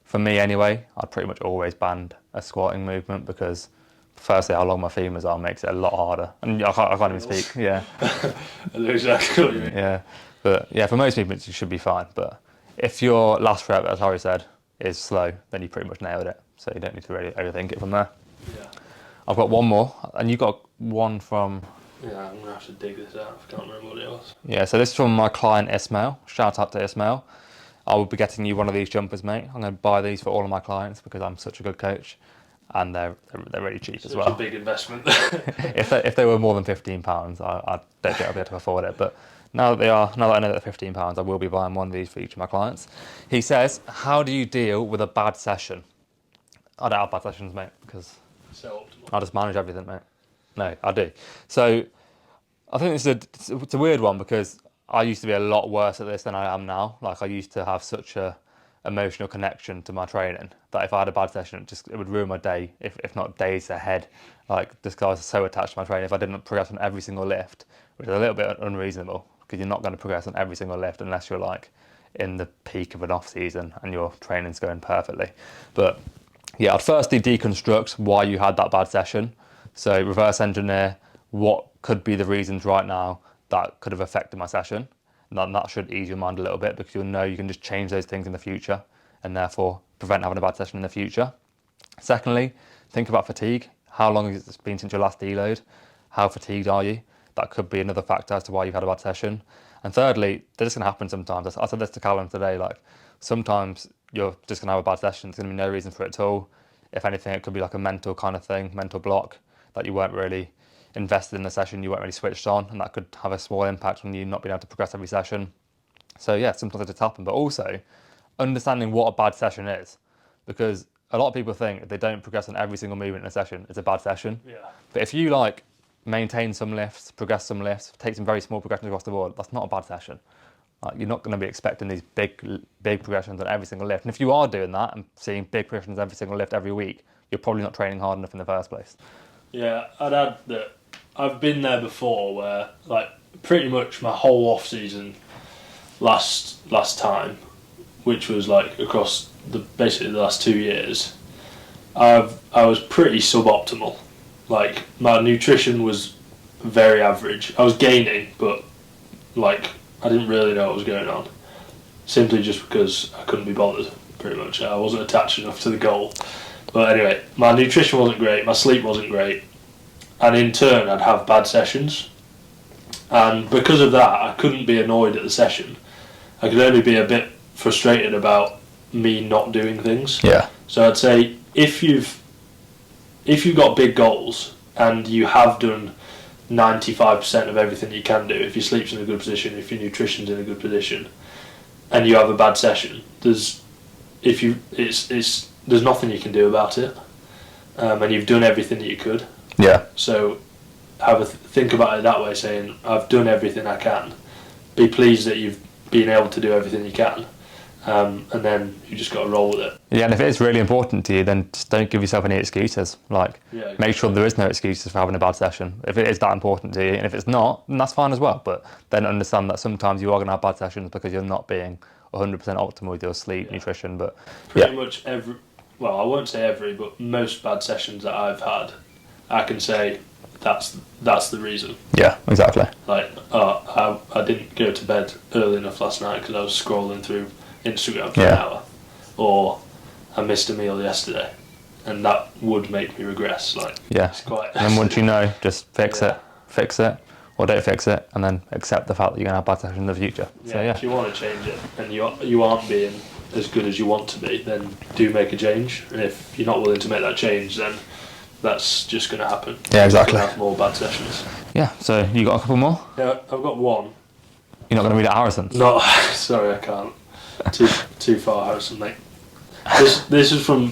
S1: for me anyway, I'd pretty much always band a squatting movement, because firstly how long my femurs are makes it a lot harder. And I can't even speak. Yeah.
S2: I know exactly what you mean.
S1: Yeah. But yeah, for most movements you should be fine. But if your last rep, as Harry said, is slow, then you pretty much nailed it. So you don't need to really overthink it from there.
S2: Yeah.
S1: I've got one more, and you got one from...
S2: Yeah, I'm going to have to dig this out. I can't remember what it was.
S1: Yeah, so this is from my client Ismail. Shout out to Ismail. I will be getting you one of these jumpers, mate. I'm going to buy these for all of my clients because I'm such a good coach, and they're really cheap as well.
S2: Such a big investment.
S1: If they were more than £15, I don't think I'll be able to afford it. But now that I know that they're £15, I will be buying one of these for each of my clients. He says, how do you deal with a bad session? I don't have bad sessions, mate, because
S2: So optimal.
S1: I just manage everything, mate. No, I do. So I think it's a weird one, because I used to be a lot worse at this than I am now. Like, I used to have such a emotional connection to my training that if I had a bad session, it would ruin my day, if not days ahead. Like, just because I was so attached to my training, if I didn't progress on every single lift, which is a little bit unreasonable, because you're not going to progress on every single lift unless you're like in the peak of an off season and your training's going perfectly. But yeah, I'd firstly deconstruct why you had that bad session. So reverse engineer what could be the reasons right now that could have affected my session. And that should ease your mind a little bit, because you'll know you can just change those things in the future and therefore prevent having a bad session in the future. Secondly, think about fatigue. How long has it been since your last deload? How fatigued are you? That could be another factor as to why you've had a bad session. And thirdly, they're just going to happen sometimes. I said this to Callum today, like, sometimes you're just going to have a bad session. There's going to be no reason for it at all. If anything, it could be like a mental kind of thing, mental block, that you weren't really invested in the session, you weren't really switched on, and that could have a small impact on you not being able to progress every session. So yeah, sometimes it just happen, but also understanding what a bad session is, because a lot of people think if they don't progress on every single movement in a session, it's a bad session.
S2: Yeah.
S1: But if you like maintain some lifts, progress some lifts, take some very small progressions across the board, that's not a bad session. Like, you're not going to be expecting these big progressions on every single lift. And if you are doing that and seeing big progressions every single lift every week, you're probably not training hard enough in the first place.
S2: Yeah, I'd add that I've been there before, where like pretty much my whole off season last time, which was like across basically the last 2 years, I was pretty suboptimal. Like, my nutrition was very average. I was gaining, but like I didn't really know what was going on, simply just because I couldn't be bothered. Pretty much, I wasn't attached enough to the goal. But anyway, my nutrition wasn't great, my sleep wasn't great, and in turn I'd have bad sessions. And because of that, I couldn't be annoyed at the session. I could only be a bit frustrated about me not doing things.
S1: Yeah.
S2: So I'd say if you've got big goals and you have done 95% of everything you can do, if your sleep's in a good position, if your nutrition's in a good position, and you have a bad session, there's nothing you can do about it, and you've done everything that you could.
S1: Yeah.
S2: So think about it that way, saying I've done everything I can. Be pleased that you've been able to do everything you can, and then you just got to roll with it.
S1: Yeah, and if it is really important to you, then just don't give yourself any excuses. Like,
S2: Exactly.
S1: Make sure there is no excuses for having a bad session. If it is that important to you, and if it's not, then that's fine as well. But then understand that sometimes you are going to have bad sessions because you're not being 100% optimal with your sleep, nutrition. But
S2: pretty much I won't say every, but most bad sessions that I've had, I can say that's the reason.
S1: Yeah, exactly.
S2: Like, I didn't go to bed early enough last night because I was scrolling through Instagram for an hour, or I missed a meal yesterday, and that would make me regress. Like, it's quite.
S1: And then once you know, just fix it, or don't fix it, and then accept the fact that you're going to have bad sessions in the future.
S2: If you want to change it and you aren't being as good as you want to be, then do make a change. And if you're not willing to make that change, then that's just going to happen.
S1: Yeah, exactly.
S2: You're going to have more bad sessions.
S1: Yeah, so you got a couple more?
S2: Yeah, I've got one.
S1: You're not going to read out Harrison's?
S2: No, sorry, I can't. Too far, Harrison, mate. This is from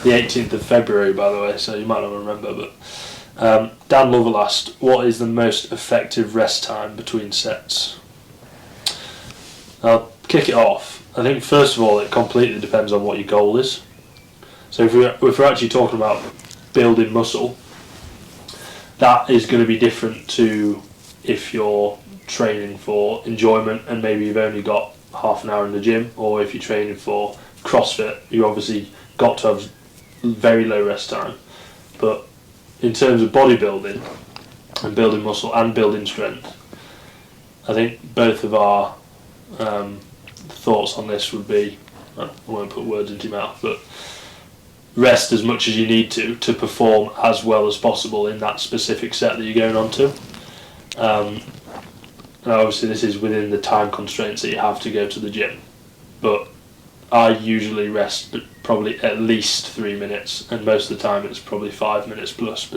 S2: the 18th of February, by the way, so you might not remember, but Dan Lover asked, what is the most effective rest time between sets? I'll kick it off. I think, first of all, it completely depends on what your goal is. So if we're actually talking about building muscle, that is going to be different to if you're training for enjoyment and maybe you've only got half an hour in the gym, or if you're training for CrossFit, you obviously got to have very low rest time. But in terms of bodybuilding and building muscle and building strength, I think both of our thoughts on this would be, I won't put words into your mouth, but rest as much as you need to perform as well as possible in that specific set that you're going on to. And obviously this is within the time constraints that you have to go to the gym, but I usually rest probably at least 3 minutes, and most of the time it's probably 5 minutes plus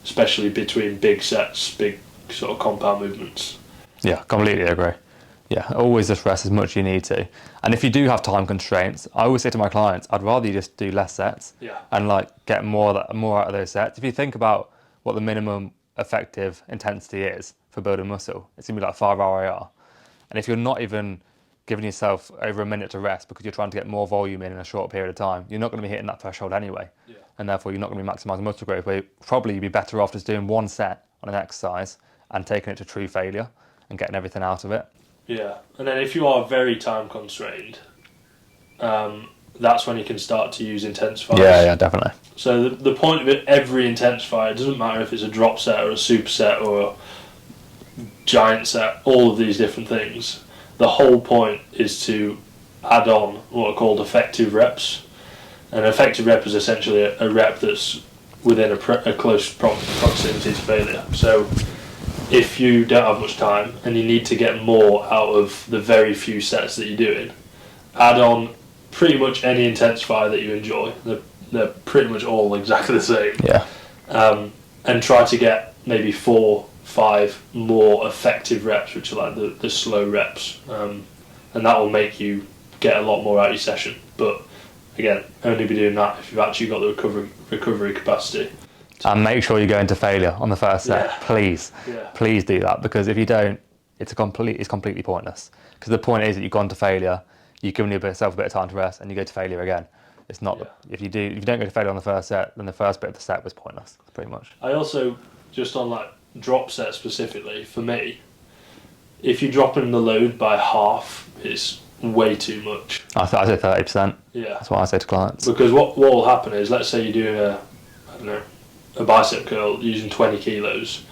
S2: especially between big sets, big sort of compound movements.
S1: Yeah, completely agree. Yeah, always just rest as much as you need to. And if you do have time constraints, I always say to my clients, I'd rather you just do less sets and get more out of those sets. If you think about what the minimum effective intensity is for building muscle, it's going to be like 5 RIR. And if you're not even giving yourself over a minute to rest because you're trying to get more volume in a short period of time, you're not going to be hitting that threshold anyway. Yeah. And therefore you're not going to be maximising muscle growth, where you'd be better off just doing one set on an exercise and taking it to true failure and getting everything out of it.
S2: Yeah, and then if you are very time constrained, that's when you can start to use intensifiers.
S1: Yeah, definitely.
S2: So the point of it, every intensifier, it doesn't matter if it's a drop set or a super set or a giant set, all of these different things, the whole point is to add on what are called effective reps. An effective rep is essentially a rep that's within a close proximity to failure. So if you don't have much time and you need to get more out of the very few sets that you're doing, add on pretty much any intensifier that you enjoy. They're pretty much all exactly the same.
S1: Yeah.
S2: And try to get maybe 4-5 more effective reps, which are like the slow reps. And that will make you get a lot more out of your session. But again, only be doing that if you've actually got the recovery capacity.
S1: And make sure you go into failure on the first set, please. Yeah. Please do that, because if you don't, it's completely pointless. Because the point is that you've gone to failure, you've given yourself a bit of time to rest, and you go to failure again. It's not if you don't go to failure on the first set, then the first bit of the set was pointless, pretty much.
S2: I also, just on like drop set specifically, for me, if you're dropping the load by half, it's way too much.
S1: I say 30%.
S2: Yeah.
S1: That's what I say to clients. Because
S2: what will happen is, let's say you're doing a bicep curl using 20 kilos.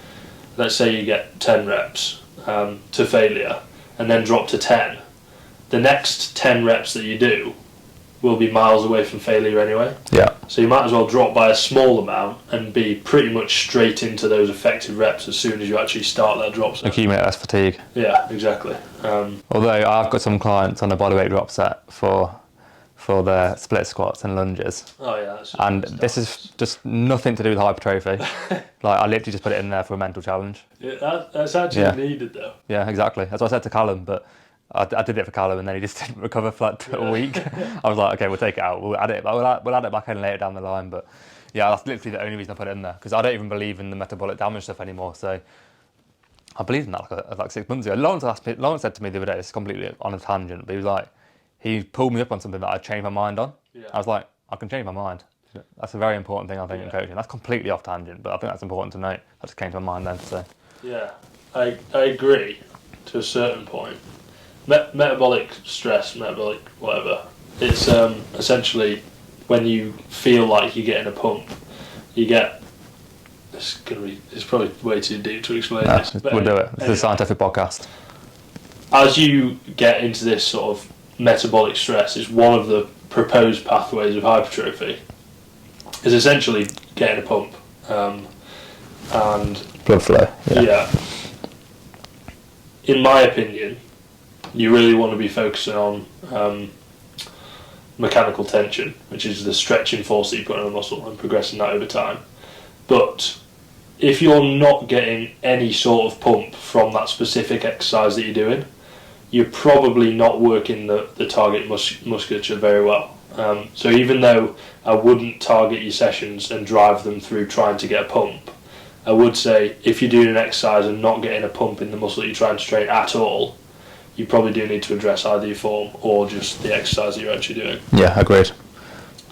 S2: Let's say you get 10 reps to failure and then drop to 10. The next 10 reps that you do will be miles away from failure anyway.
S1: Yeah.
S2: So you might as well drop by a small amount and be pretty much straight into those effective reps as soon as you actually start that drop set.
S1: Accumulate less fatigue.
S2: Yeah, exactly.
S1: Although I've got some clients on a bodyweight drop set for for their split squats and lunges.
S2: Oh yeah, that's just
S1: And this is just nothing to do with hypertrophy. Like, I literally just put it in there for a mental challenge.
S2: Yeah, that's actually needed though.
S1: Yeah, exactly. That's what I said to Callum, but I did it for Callum and then he just didn't recover for like a week. I was like, okay, we'll take it out. We'll add it back in later down the line. But yeah, that's literally the only reason I put it in there, because I don't even believe in the metabolic damage stuff anymore. So I believed in that like 6 months ago. Lawrence said to me the other day, it's completely on a tangent, but he was like, he pulled me up on something that I'd changed my mind on.
S2: Yeah.
S1: I was like, I can change my mind. That's a very important thing, I think, in coaching. That's completely off tangent, but I think that's important to note. I just changed my mind then. So
S2: yeah, I agree to a certain point. Metabolic stress, metabolic whatever. It's essentially when you feel like you're getting a pump, you get. It's probably way too deep to explain this. But
S1: we'll do it. It's a scientific podcast.
S2: As you get into this sort of metabolic stress, it's one of the proposed pathways of hypertrophy. Is essentially getting a pump, and
S1: Blood flow.
S2: yeah. In my opinion, you really want to be focusing on mechanical tension, which is the stretching force that you put on a muscle and progressing that over time. But if you're not getting any sort of pump from that specific exercise that you're doing, you're probably not working the target musculature very well. So even though I wouldn't target your sessions and drive them through trying to get a pump, I would say if you're doing an exercise and not getting a pump in the muscle that you're trying to train at all, you probably do need to address either your form or just the exercise that you're actually doing.
S1: Yeah, agreed.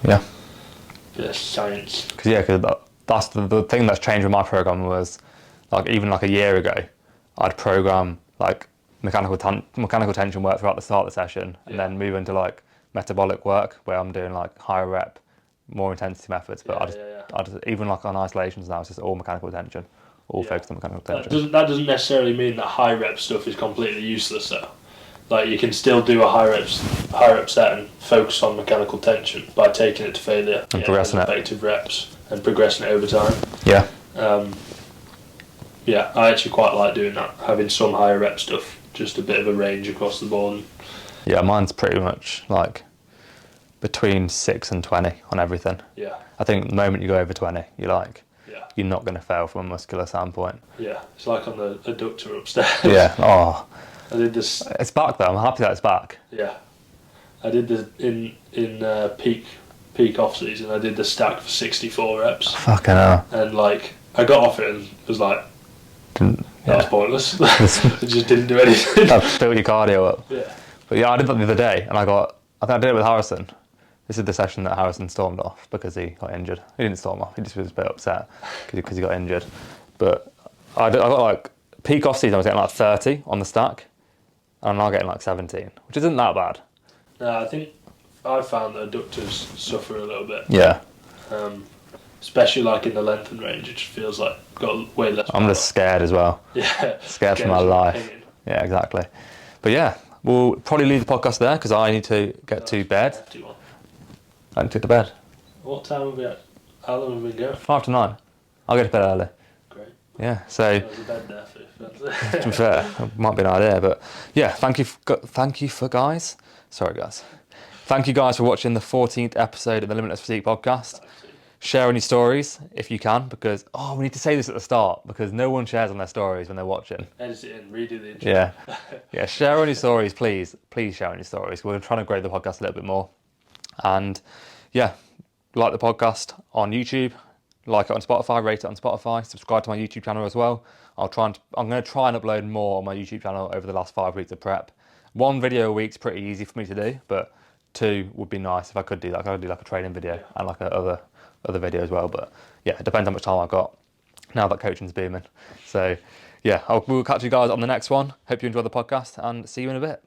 S1: Yeah.
S2: Bit of science.
S1: Because that's the thing that's changed with my program was, like, even like a year ago, I'd program like mechanical tension work throughout the start of the session, and then move into like metabolic work where I'm doing like higher rep, more intensity methods. But I just even like on isolations now, it's just all mechanical tension, all focused on mechanical tension.
S2: That doesn't necessarily mean that high rep stuff is completely useless though. Like, you can still do a high rep set and focus on mechanical tension by taking it to failure
S1: and progressing it.
S2: Effective reps and progressing it over time.
S1: Yeah.
S2: Yeah, I actually quite like doing that, having some higher rep stuff, just a bit of a range across the board.
S1: Yeah, mine's pretty much like between 6 and 20 on everything.
S2: Yeah.
S1: I think the moment you go over 20, you're not going to fail from a muscular standpoint.
S2: Yeah, it's like on the adductor upstairs.
S1: Yeah. Oh.
S2: I did this.
S1: It's back though. I'm happy that it's back.
S2: Yeah. I did this in peak off season. I did the stack for 64 reps.
S1: Fucking hell.
S2: And like, I got off it and was like, that was pointless. It just didn't do anything.
S1: That built your cardio up.
S2: Yeah.
S1: But yeah, I did that the other day, and I think I did it with Harrison. This is the session that Harrison stormed off because he got injured. He didn't storm off. He just was a bit upset because he got injured. But I got like peak off season. I was getting like 30 on the stack, and I'm now getting like 17, which isn't that bad.
S2: No, I think I found that adductors suffer a little bit.
S1: Yeah.
S2: Especially like in the length and range, it just feels like got way less.
S1: I'm just scared as well.
S2: Yeah.
S1: Scared for my life. Yeah, exactly. But yeah, we'll probably leave the podcast there because I need to get to bed. I need to get to bed.
S2: What time have we at? How long have we been going?
S1: 5 to 9. I'll get to bed early.
S2: Great.
S1: Yeah, so
S2: There's a bed there for
S1: to be fair, it might be an idea, but yeah, thank you for guys. Sorry guys. Thank you guys for watching the 14th episode of the Limitless Physique Podcast. Share any stories if you can, because we need to say this at the start because no one shares on their stories when they're watching.
S2: Edit it in, redo the intro.
S1: Yeah. Share any stories, please. Please share any stories. We're trying to grow the podcast a little bit more, and yeah, like the podcast on YouTube, like it on Spotify, rate it on Spotify, subscribe to my YouTube channel as well. I'm going to try and upload more on my YouTube channel over the last 5 weeks of prep. 1 video a week's pretty easy for me to do, but 2 would be nice if I could do that. I could do like a training video and like other video as well, but yeah, it depends how much time I've got now that coaching's booming. So yeah, we'll catch you guys on the next one. Hope you enjoy the podcast and see you in a bit.